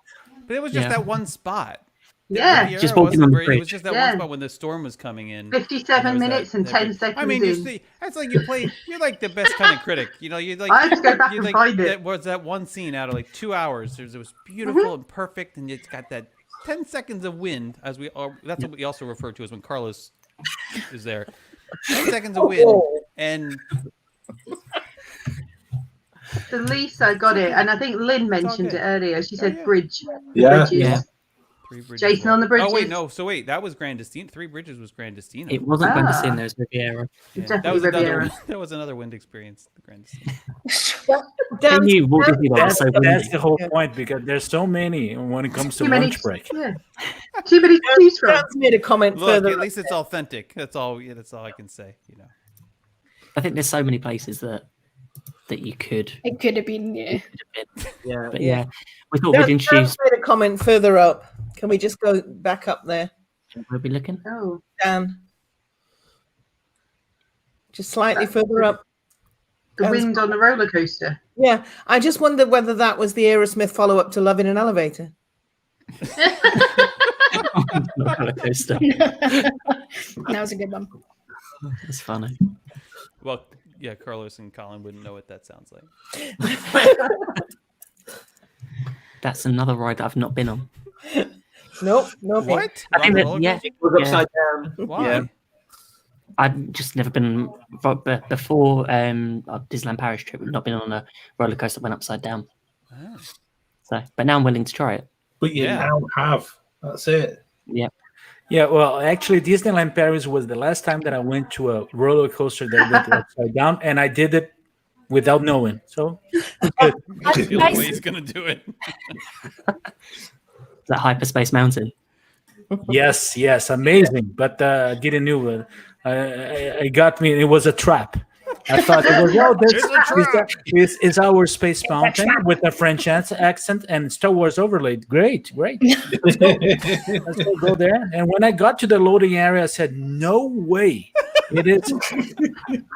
But it was just that one spot. Yeah. Just walking on the bridge. It was just that one spot when the storm was coming in. 57 minutes and 10 seconds. I mean, you see, that's like you're like the best kind of critic. You know, you're like I have to go back and find it. That was that one scene out of like 2 hours. It was beautiful and perfect, and it's got that 10 seconds of wind. That's what we also refer to as when Carlos is there. 10 seconds of wind, and So Lisa got it, and I think Lynn mentioned it earlier. She said bridge. Yeah. Bridges. Yeah. Three Bridges. Jason on the bridges. Oh wait, no. So wait, that was Grandestino. Three Bridges was Grandestino. It wasn't Grandestino. It was Riviera. Definitely That was another wind experience. The Grandestino. They knew Walt Disney World was so windy. That's the whole point, because there's so many when it comes to lunch break. Yeah. Too many to choose from. Dan's made a comment Look, further. at least it's authentic. That's all. Yeah, that's all I can say. You know. I think there's so many places that you could. It could have been, yeah. Yeah, but yeah, we thought we'd introduce. Dan's made a comment further up. Can we just go back up there? We'll be looking. Oh, Dan. Just slightly further up. The wind on the roller coaster. Yeah, I just wondered whether that was the Aerosmith follow-up to Love in an Elevator. Roller coaster. That was a good one. That's funny. Well, yeah, Carlos and Colin wouldn't know what that sounds like. That's another ride that I've not been on. Nope. What? I think that, yeah, It was upside down. Why? Yeah. I've just never been before Disneyland Paris trip. We've not been on a roller coaster that went upside down. Oh. So, but now I'm willing to try it. But you now have. That's it. Yeah. Yeah, well, actually, Disneyland Paris was the last time that I went to a roller coaster that went upside down, and I did it without knowing. So, good. The way he's gonna do it. That Hyperspace Mountain. Yes, amazing. But didn't know. It got me. It was a trap. I thought it was it's our Space Mountain with a French accent and Star Wars overlaid. Great. Let's go there. And when I got to the loading area, I said, "No way! It is."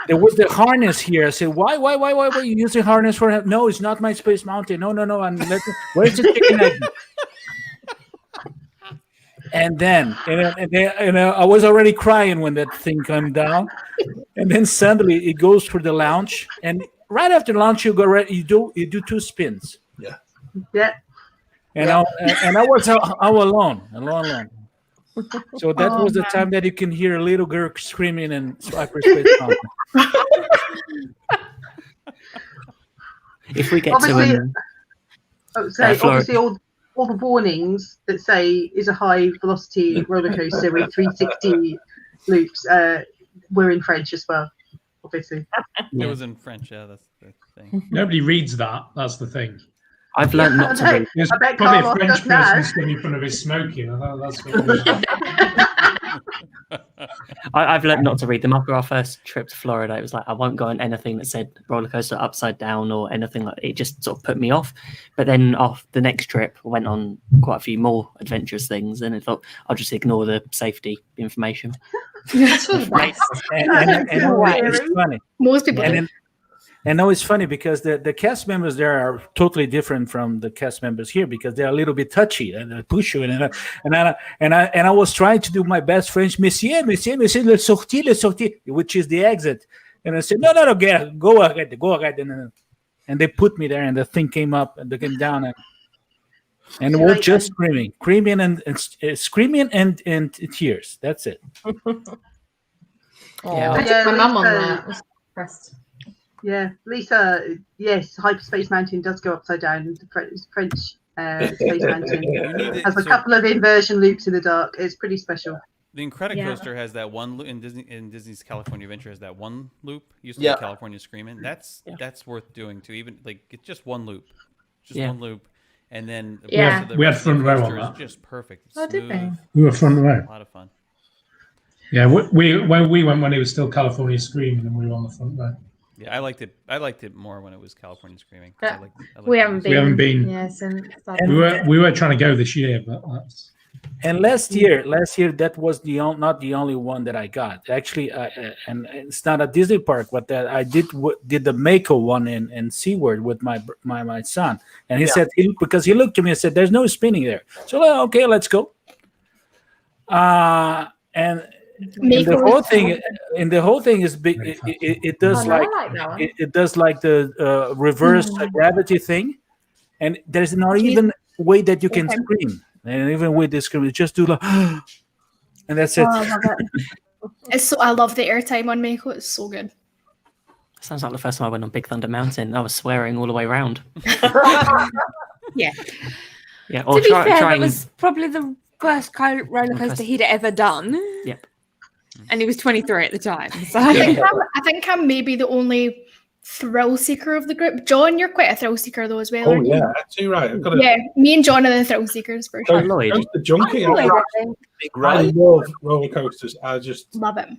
There was the harness here. I said, "Why are you using harness for?" No, it's not my Space Mountain. No. Where's the chicken egg? And then I was already crying when that thing came down, and then suddenly it goes for the launch, and right after launch you do 2 spins. Yeah. And I was alone. So that was the time that you can hear a little girl screaming in hyperspace mountain. If we get obviously, to obviously all the warnings that say is a high velocity roller coaster with 360 loops were in French as well, obviously. It was in French, yeah, that's the thing. Nobody reads that. That's the thing. I've learned not to read. There's probably a French person stood in front of his smoking. That's what I've learned not to read them. After our first trip to Florida, it was like I won't go on anything that said roller coaster upside down or anything like that. It just sort of put me off. But then off the next trip, I went on quite a few more adventurous things, and I thought I'll just ignore the safety information. And it's funny. Most people do. And now it's funny because the cast members there are totally different from the cast members here because they're a little bit touchy and they push you and I was trying to do my best French, monsieur, le sortie, which is the exit, and I said no, go ahead, and they put me there and the thing came up and they came down and we're just screaming and tears. That's it. I took my mum on that. I was impressed. Yeah, Lisa. Yes, Hyperspace Mountain does go upside down. The French Space Mountain has a couple of inversion loops in the dark. It's pretty special. The Incredicoaster has that one loop in Disney's California Adventure has that one loop. Used to be California Screaming. That's worth doing too. Even like it's just one loop, one loop, and then we had front row on that. Just perfect. Oh, did they? We were front row. A lot of fun. Yeah, we went when it was still California Screaming, and we were on the front row. Yeah, I liked it more when it was California Screaming. We haven't been. Yeah, since we were trying to go this year, but that's. And last year that was not the only one that I got. Actually, and it's not a Disney park, but I did the Mako one in SeaWorld with my son, and he said because he looked at me and said, "There's no spinning there." So okay, let's go. And the whole thing is big. It does it does like the reverse gravity thing, and there's not even way that you can scream. And even with this scream, just do like, and that's it. Oh, I love it. I love the airtime on Mako. It's so good. Sounds like the first time I went on Big Thunder Mountain. I was swearing all the way around. Yeah. Yeah. To be fair, it was probably the worst roller coaster he'd ever done. Yep. And he was 23 at the time. So I think I'm maybe the only thrill seeker of the group. John, you're quite a thrill seeker though as well. Oh aren't you? yeah, actually right. Yeah, me and John are the thrill seekers for sure. Lloyd. The junkie. I love roller coasters. I just love it.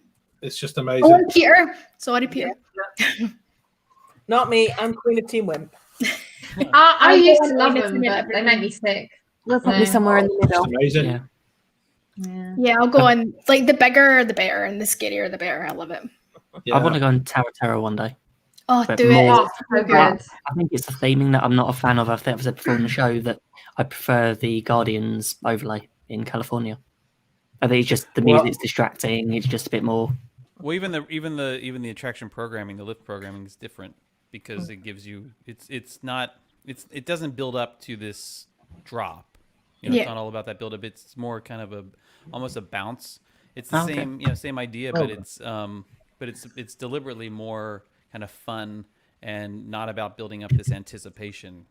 It's just amazing. Oh, and Peter. Sorry, Peter. Not me. I'm Queen of Team Wimp. I used to love them, but they make me sick. We're probably somewhere in the middle. Amazing. Yeah, I'll go on. Like the bigger the better, and the scarier the better. I love it. I want to go on Tower Terror one day. Oh, But do it. Oh, so good. I think it's the theming that I'm not a fan of. I think I've said before in the show that I prefer the Guardians overlay in California. I think it's just the music's distracting. It's just a bit more. Well, even the attraction programming, the lift programming is different because it gives you it doesn't build up to this drop. It's not all about that build up. It's more kind of almost a bounce. It's the Okay. same idea, but it's deliberately more kind of fun and not about building up this anticipation.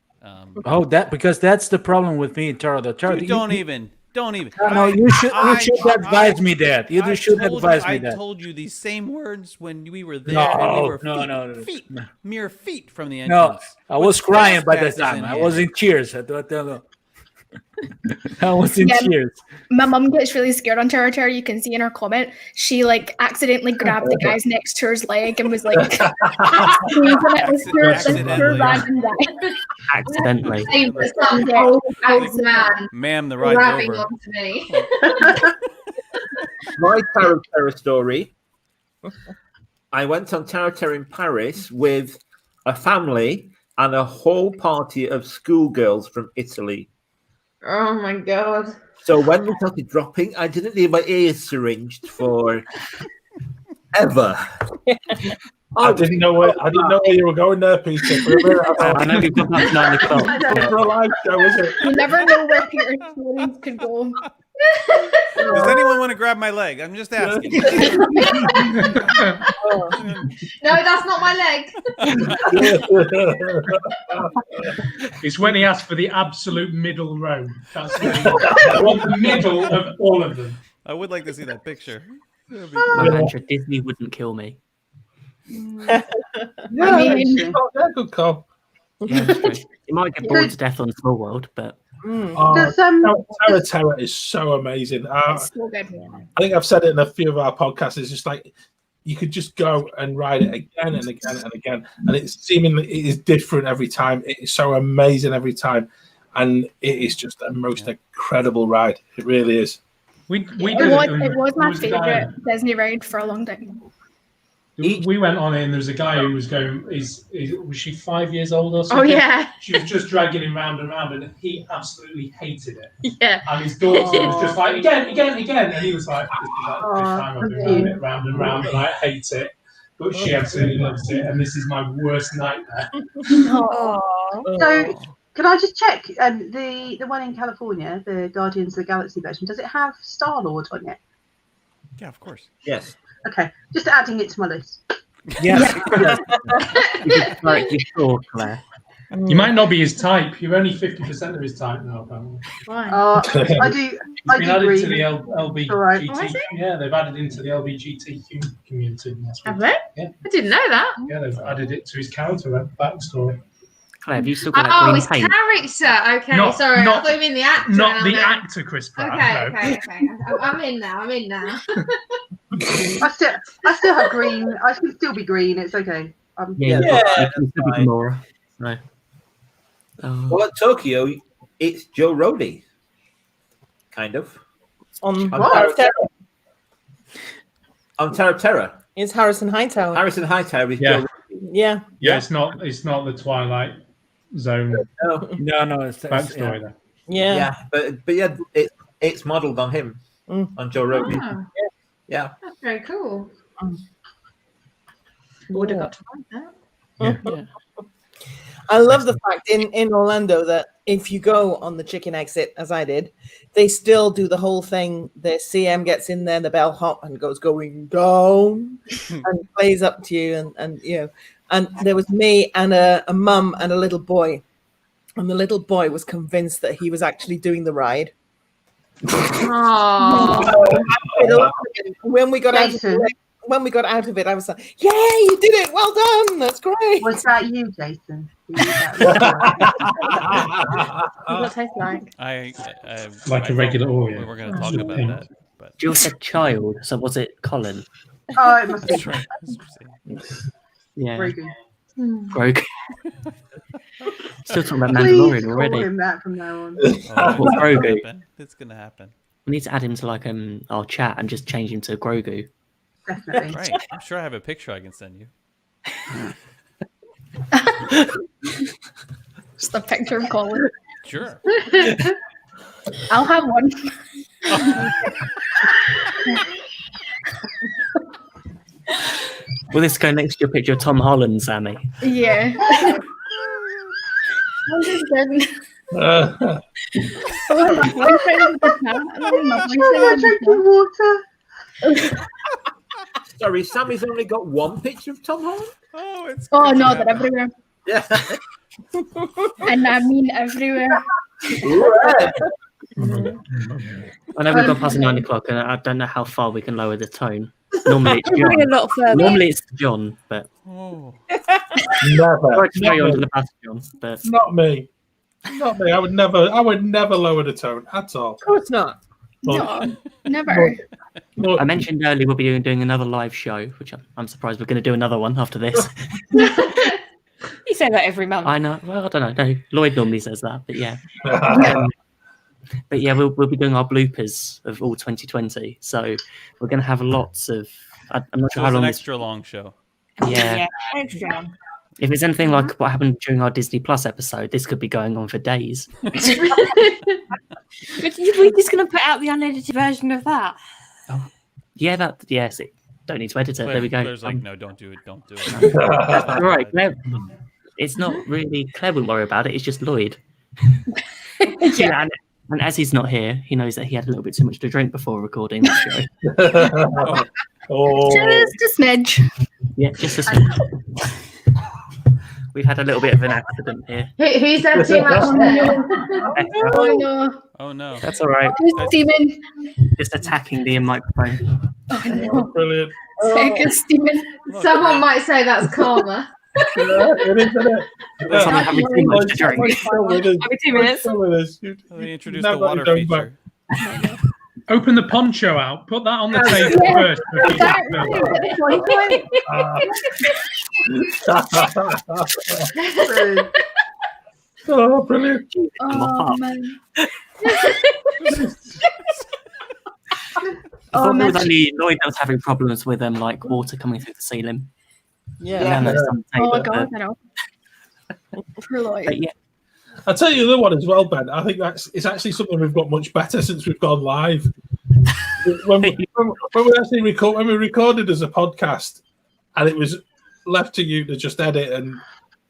Because that's the problem with me, Taro. Dude, don't even. No, you should advise me that. You should advise me that. I told you these same words when we were there, and we were mere feet from the entrance. No, I was crying by that time. I was in tears. I was in tears. My mum gets really scared on Terror Terror. You can see in her comment, she like accidentally grabbed the guy's next to her's leg and was like accidentally. Ma'am, the ride's over. My Tarot Terror story. I went on Tarot Terror in Paris with a family and a whole party of schoolgirls from Italy. Oh my god. So when we started dropping, I didn't need my ears syringed for ever. I didn't know where you were going there, Peter. I know you've got that 9 o'clock. For a live show, is it? You never know where Peter's feelings could go. Does anyone want to grab my leg? I'm just asking. No, that's not my leg. It's when he asked for the absolute middle row. That's when I want the middle of all of them. I would like to see that picture. Disney wouldn't kill me. Good call. Yeah, that's true. You might get bored to death on Small World, but Tarot Terror is so amazing. It's so good. I think I've said it in a few of our podcasts. It's just like you could just go and ride it again and again and again, and it is different every time. It is so amazing every time, and it is just the most incredible ride. It really is. It was my favorite Disney ride for a long time. We went on it, and there was a guy who was going. Was she 5 years old or something? Oh yeah. She was just dragging him round and round, and he absolutely hated it. Yeah. And his daughter was just like again, and he was like, "This time I've been doing it round and round, and I hate it." But she absolutely loves it, and this is my worst nightmare. So, can I just check? The one in California, the Guardians of the Galaxy version, does it have Star-Lord on it? Yeah, of course. Yes. Okay, just adding it to my list. Yes. Claire. You might not be his type. You're only 50% of his type now, apparently. I do. It's been added agree. to the LBGT. Right. Yeah, they've added into the LBGT community. Have they? Yeah. I didn't know that. Yeah, they've added it to his character backstory. Claire, have you still got that green his paint? character. Okay, sorry. I thought you mean the actor. Not the actor, Chris Pratt. Okay. I'm in now. I still have green. I can still be green. It's okay. You can still be Gamora. No. Well, at Tokyo, it's Joe Rody. Kind of. On Tarot Terror. On Tarot Terror. It's Harrison Hightower. Harrison Hightower is Joe Rody. Yeah. Yeah, it's not the Twilight Zone. No, it's backstory there. Yeah. But yeah, it's modelled on him, on Joe Rody. Oh. Yeah. That's very cool. Would have got to like that. I love the fact in Orlando that if you go on the chicken exit, as I did, they still do the whole thing. The CM gets in there, the bellhop, and goes going down and plays up to you. And you know, and there was me and a mum and a little boy. And the little boy was convinced that he was actually doing the ride. When we got out of it, I was like, "Yeah, you did it! Well done! That's great." Was that you, Jason? What does it taste like? Like a regular Oreo. We were going to talk about that. But Jill said child, so was it Colin? Oh, it must be. Yeah. Grogu. Grogu. Still talking about Please Mandalorian call already. him that from now on. What's Grogu? It's going to happen. We need to add him to like our chat and just change him to Grogu. Definitely. Right. I'm sure I have a picture I can send you. Just a picture of Colin. Sure. I'll have one. Will this go next to your picture of Tom Holland, Sammy? Yeah. I'm just kidding. Drinking water. Sorry, Sammy's only got one picture of Tom Holland? Oh, it's Oh no, they're everywhere. Yeah. And I mean everywhere. I know we've gone past 9 o'clock, and I don't know how far we can lower the tone. Normally it's Probably John. a lot further. Normally it's John, but Never. sorry to throw you under the bus, John. But Not me. Not me. I would never lower the tone at all. Of course not. No, never. I mentioned earlier we'll be doing another live show, which I'm surprised we're going to do another one after this. You say that every month. I know. Well, I don't know. No, Lloyd normally says that, but yeah. But yeah, we'll be doing our bloopers of all 2020. So we're going to have lots of. I'm not sure So how it's long. an extra long show. Yeah. Extra. If it's anything like what happened during our Disney Plus episode, this could be going on for days. But we're just going to put out the unedited version of that. Yeah, yes. Don't need to edit it. There we go. Claire's like, no, don't do it. Don't do it. All right, Claire, it's not really Claire wouldn't worry about it. It's just Lloyd. Yeah, and as he's not here, he knows that he had a little bit too much to drink before recording the show. Just a smidge. Yeah, just a smidge. We've had a little bit of an accident here. Who's had too much? Oh no. Oh no. That's all right. Steaming. Just attacking the microphone. Oh no. Brilliant. It's steaming. Someone might say that's karma. Someone having too much to drink. Every 2 minutes. They introduced the water feature. Open the poncho out. Put that on the table first. Oh, brilliant. Oh man. I thought it was only Lloyd that was having problems with like water coming through the ceiling. Yeah. Oh god, I know. Poor Lloyd. But yeah. I'll tell you the other one as well, Ben. I think it's actually something we've got much better since we've gone live. when we recorded as a podcast, and it was left to you to just edit, and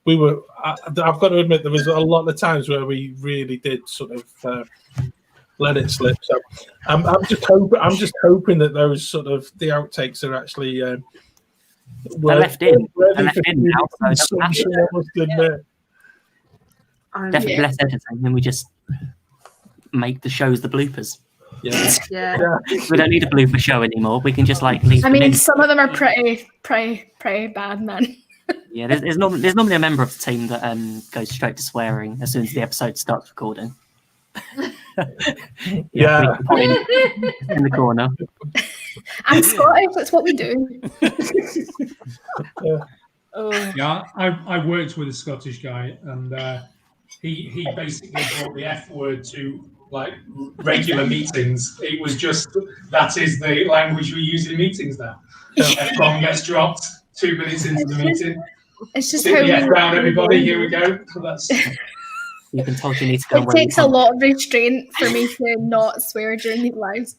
I've got to admit there was a lot of times where we really did sort of let it slip. So I'm just hoping that those sort of the outtakes are actually they're left in. They're left in now. So definitely less editing, then we just make the shows the bloopers. Yeah. We don't need a blooper show anymore. We can just like leave. I mean, some of them are pretty bad, man. Yeah, there's normally a member of the team that goes straight to swearing as soon as the episode starts recording. Yeah. In the corner. I'm Scottish. That's what we do. Yeah, I worked with a Scottish guy, and he basically brought the F word to like regular meetings. It was just that is the language we use in meetings now. F-bomb gets dropped 2 minutes into the meeting. It's just Sit how the F round, everybody. Here we go. So You've been told you need to go. It takes a lot of restraint for me to not swear during these lives.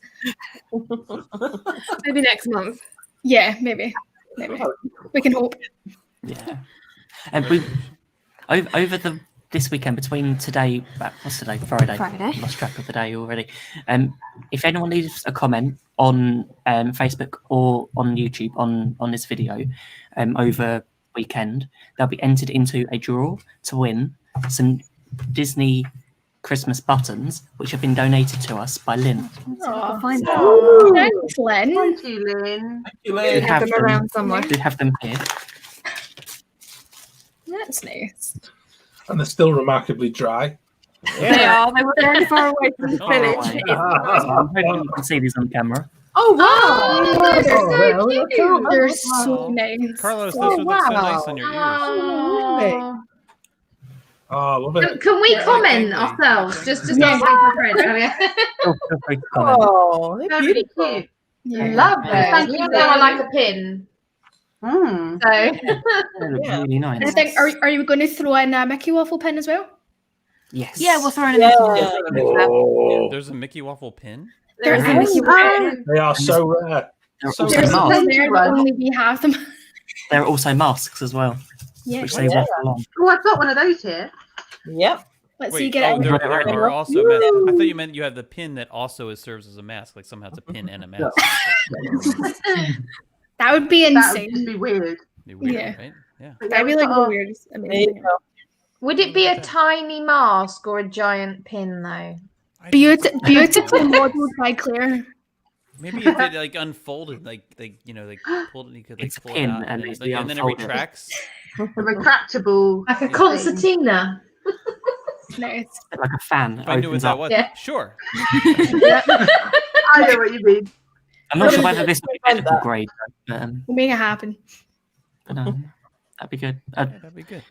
Maybe next month. Yeah, maybe. We can hope. Yeah, and we over this weekend between today, what's today? Friday. I lost track of the day already. If anyone leaves a comment on Facebook or on YouTube on this video over weekend, they'll be entered into a draw to win some Disney Christmas buttons, which have been donated to us by Lynn. Oh, Thanks, Lynn. Thank you, Lynn. We have them around somewhere. We have them here. That's nice. And they're still remarkably dry. They are. They were very far away from the village. I'm hoping you can see these on camera. Oh wow! They're so cute. cute. They're so nice. Carlos, those would look so nice on your ears. Oh, I love it. Can we comment ourselves? Just Yeah. ask my friend. Feel free to comment. Oh, They're really cute. Yeah. Love it. Thank You you, know, I Lynn. like a pin. Mm. So They look really nice. And I think, are you going to throw in a Mickey Waffle pin as well? Yes. Yeah, we'll throw in a Mickey Waffle. Oh, There's a Mickey Waffle pin. There's a Mickey Waffle. they are so rare. They're So also There's masks. some there that only we have them. There are also masks as well, Yeah. which they waffle on. Oh, I've got one of those here. Yep. Let's Wait, see, get it. there are also masks. I thought you meant you have the pin that also serves as a mask. Like somehow it's a pin and a mask. That would be insane. That would just be weird. Be weird, Yeah. right? Yeah. That'd be like the weirdest. Amazing. Would it be a tiny mask or a giant pin though? Beautifully modeled by Claire. Maybe if it like unfolded, like pulled it, you could like It's a pull pin it out, and and, it's then it unfolded. retracts. A retractable. Like a concertina. Nice. Like a fan. If I knew what opens that up. was, Yeah. sure. I know what you mean. I'm not sure whether this would be medical grade, but We'll make it happen. that'd be good. That'd be good.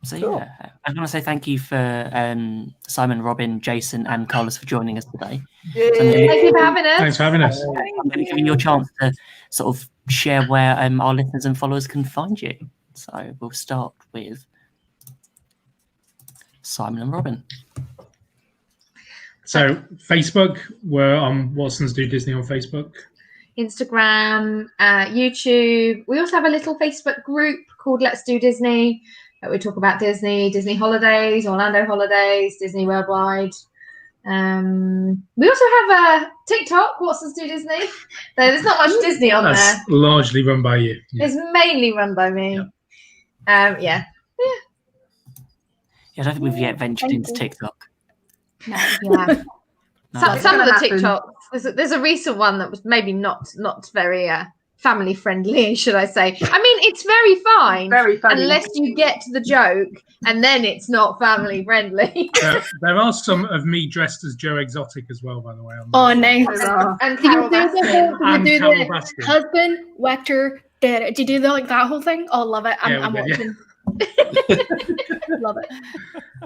So Cool. yeah, I want to say thank you for Simon, Robin, Jason, and Carlos for joining us today. Thank you for having us. Thanks for having us. And giving you a chance to sort of share where our listeners and followers can find you. So we'll start with Simon and Robin. So Facebook, we're on Watsons Do Disney on Facebook. Instagram, YouTube. We also have a little Facebook group called Let's Do Disney. We talk about Disney, Disney holidays, Orlando holidays, Disney Worldwide. We also have a TikTok, Watsons Do Disney. There's not much Disney on there. That's largely run by you. Yeah. It's mainly run by me. Yeah. Yeah, I don't think we've yet ventured into TikTok. Yeah. No. Some of the happen. TikToks. There's a recent one that was maybe not very family friendly, should I say? I mean, it's very fine, Very funny. unless you get to the joke, and then it's not family friendly. There are some of me dressed as Joe Exotic as well, by the way. Oh, nice. And Did you Carol do the Baskin. whole? And Did you do Carol the Baskin. husband, Wechter, did you do that whole thing? Oh, love it. Yeah, I'm we did, watching. Love it.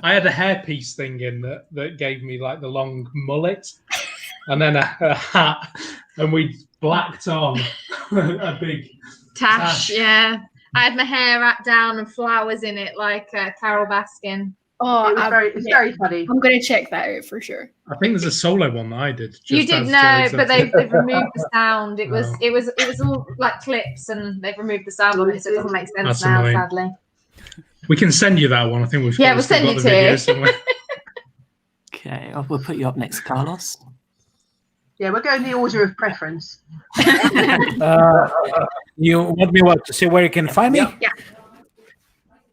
I had a hairpiece thing in that gave me like the long mullet, and then a hat, and we blacked on a big Tash, yeah. I had my hair wrapped down and flowers in it, like Carol Baskin. Oh, It's very funny. I'm gonna check that out for sure. I think there's a solo one that I did. You just did as know, Joe but Exotic. they've removed the sound. It was Oh. it was all like clips, and they've removed the sound on it, so it doesn't make sense That's now, annoying. sadly. We can send you that one. I think we've Yeah, we'll still send got it the to video you. somewhere. Okay, we'll put you up next, Carlos. Yeah, we're going the order of preference. You want me to say where you can find me? Yeah.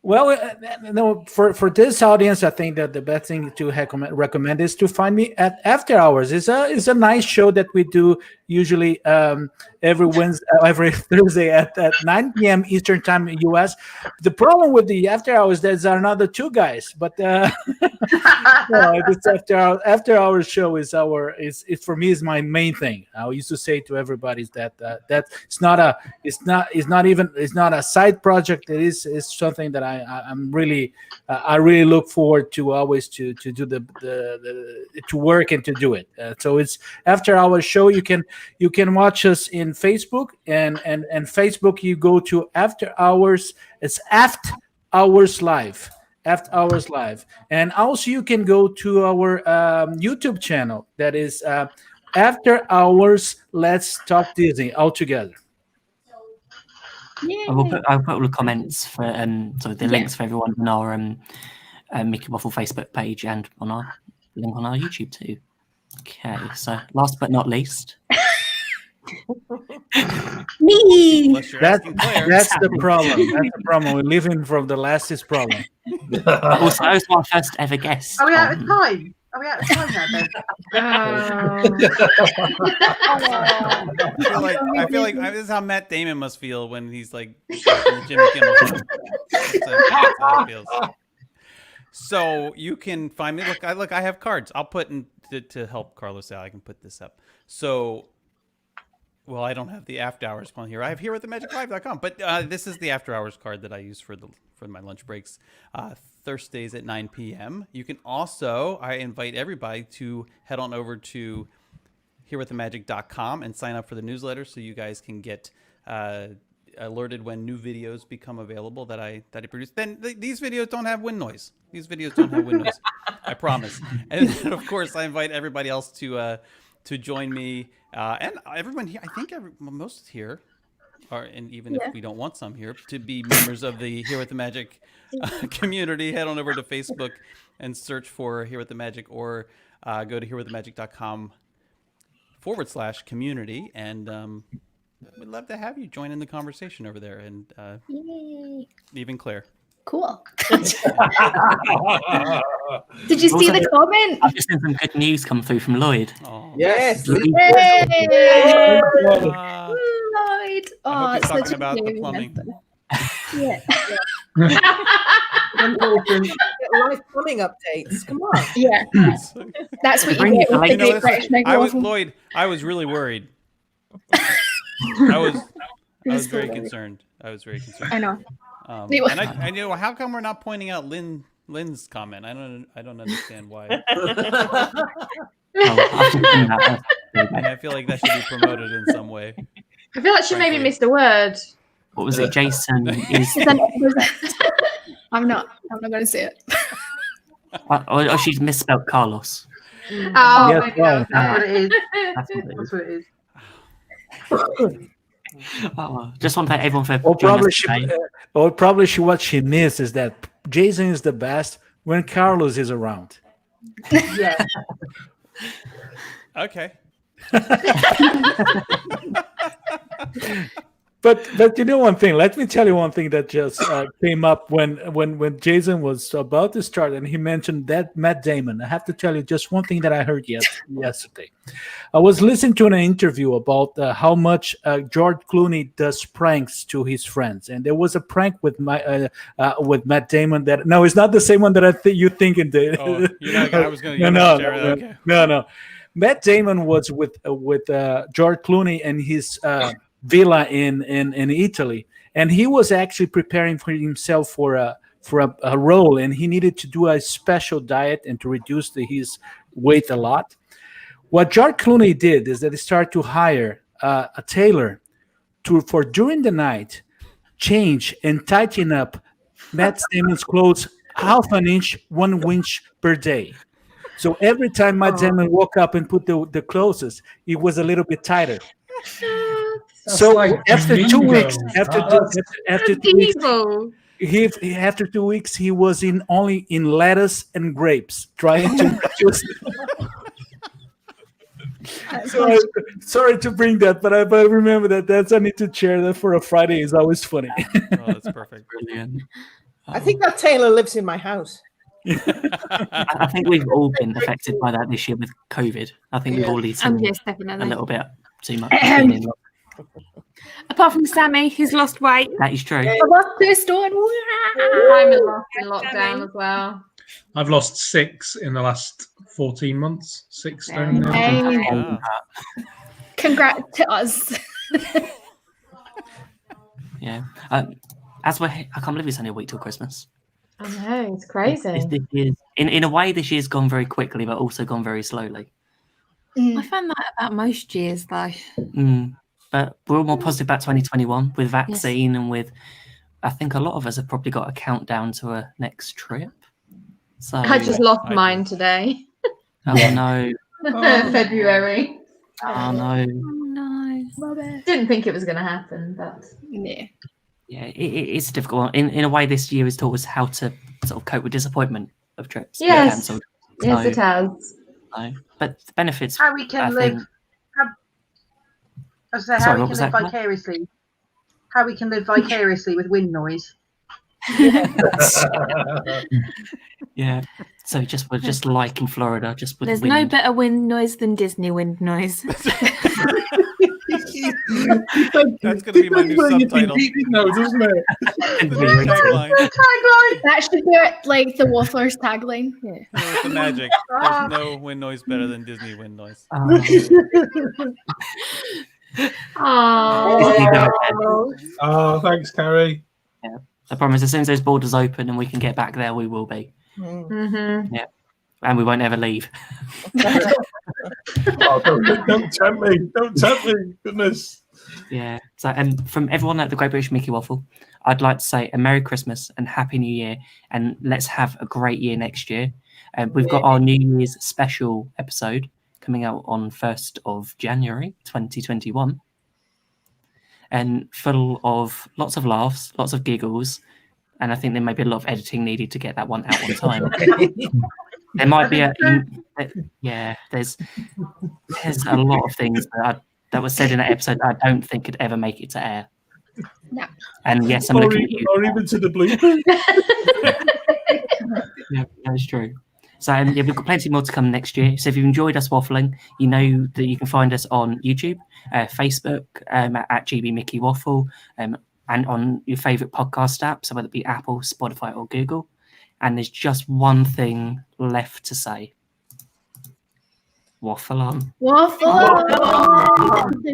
Well, no, for this audience, I think that the best thing to recommend is to find me at After Hours. It's a nice show that we do usually every Thursday at 9 p.m. Eastern Time in US. The problem with the After Hours, there's another two guys, but no, this After Hours show is for me is my main thing. I used to say to everybody that it's not a side project. It's something that I'm really I really look forward to always to do the to work and to do it. So it's After Hours show. You can watch us in Facebook and Facebook. You go to After Hours. It's After Hours Live. After Hours Live, and also you can go to our YouTube channel. That is After Hours. Let's Talk Disney all together. I'll put all the comments for the links for everyone on our Mickey Waffle Facebook page and on our link on our YouTube too. Okay, so last but not least, me. That's the problem. That's the problem. We're living from the lastest problem. Also, I was my first ever guest. Are we out of time? Are we out of time now, Ben? I feel like this is how Matt Damon must feel when he's like in the Jimmy Kimmel show. That's how it feels. So you can find me. Look, I have cards. I'll put in to help Carlos out. I can put this up. So, well, I don't have the After Hours one here. I have here at themagiclive.com. But this is the After Hours card that I use for my lunch breaks. Thursdays at 9 p.m. You can also, I invite everybody to head on over to herewiththemagic.com and sign up for the newsletter so you guys can get alerted when new videos become available that I produce. Then these videos don't have wind noise. These videos don't have wind noise. I promise. And then, of course, I invite everybody else to join me and everyone here. I think most here are, and even if we don't want some here, to be members of the Here with the Magic community. Head on over to Facebook and search for Here with the Magic, or go to herewiththemagic.com/community, and we'd love to have you join in the conversation over there, and Yay. even Claire. Cool. Did you see the comment? I've just seen some good news come through from Lloyd. Yes. Lloyd. I hope he's It's talking such a about the cute plumbing. Yeah. Live plumbing updates. Come on. Yeah. That's what you get with the Great British Mickey Waffle. Lloyd, I was really worried. I was very concerned. I know. And I knew, how come we're not pointing out Lynn's comment? I don't understand why. And I feel like that should be promoted in some way. I feel like she maybe missed a word. What was it? Jason is. I'm not going to say it. Or she's misspelled Carlos. Oh, Yes, maybe right. that was That's what it is. Just want to thank everyone for Or joining probably us today. what she missed is that Jason is the best when Carlos is around. Yeah. Okay. But you know one thing. Let me tell you one thing that just came up when Jason was about to start, and he mentioned that Matt Damon. I have to tell you just one thing that I heard yesterday. I was listening to an interview about how much George Clooney does pranks to his friends, and there was a prank with Matt Damon that it's not the same one that you thinking. Oh, I was going to no. Matt Damon was with George Clooney and his villa in Italy, and he was actually preparing for himself for a role, and he needed to do a special diet and to reduce his weight a lot. What George Clooney did is that he started to hire a tailor for during the night change and tighten up Matt Damon's clothes half an inch, 1 inch per day. So every time Matt Damon woke up and put the clothes, it was a little bit tighter. So like after 2 weeks, after 2 weeks, he was only in lettuce and grapes, trying to reduce. Sorry to bring that, but I remember that I need to share that for a Friday. Is always funny. Oh, that's perfect. Brilliant. I think that tailor lives in my house. I think we've all been affected by that this year with COVID. I think we've all eaten Yes, definitely. a little bit too much. Apart from Sammy, who's lost weight. That is true. I lost 2 stone. I'm in lockdown as well. I've lost 6 in the last 14 months. 6 stone. now. Hey. Congrats to us. Yeah. I can't believe it's only a week till Christmas. I know, it's crazy. This year's, in a way, this year's gone very quickly, but also gone very slowly. I find that about most years, though. But we're all more positive about 2021 with vaccine and with. I think a lot of us have probably got a countdown to a next trip. So I just lost mine today. Oh no! February. Oh no! Didn't think it was going to happen, but yeah. Yeah, it's a difficult one. In a way, this year has taught us how to sort of cope with disappointment of trips. Yes. Cancelled. Yes, it has. But the benefits. How we can live. How we can live vicariously. How we can live vicariously with wind noise. Yeah. So we're just like in Florida, just with There's wind. no better wind noise than Disney wind noise. That's going to be my new subtitle. Notes, isn't it? Tagline. That should be like the Wafflers tagline. Yeah. With the magic. There's no wind noise better than Disney wind noise. Oh, thanks, Carrie. Yeah. I promise, as soon as those borders open and we can get back there, we will be. Mm-hmm. Yeah. And we won't ever leave. Oh, don't tempt me. Don't tempt me. Goodness. Yeah. So, and from everyone at the Great British Mickey Waffle, I'd like to say a Merry Christmas and Happy New Year, and let's have a great year next year. We've got our New Year's special episode coming out on 1st of January 2021, and full of lots of laughs, lots of giggles, and I think there may be a lot of editing needed to get that one out on time. There might be there's a lot of things that was said in that episode I don't think could ever make it to air. No. And yes, I'm looking at you. Or even to the bloopers. Yeah, that's true. So we've got plenty more to come next year. So if you've enjoyed us waffling, you know that you can find us on YouTube, Facebook at GB Mickey Waffle, and on your favourite podcast app, so whether it be Apple, Spotify, or Google. And there's just one thing left to say. Waffle on. Waffle on.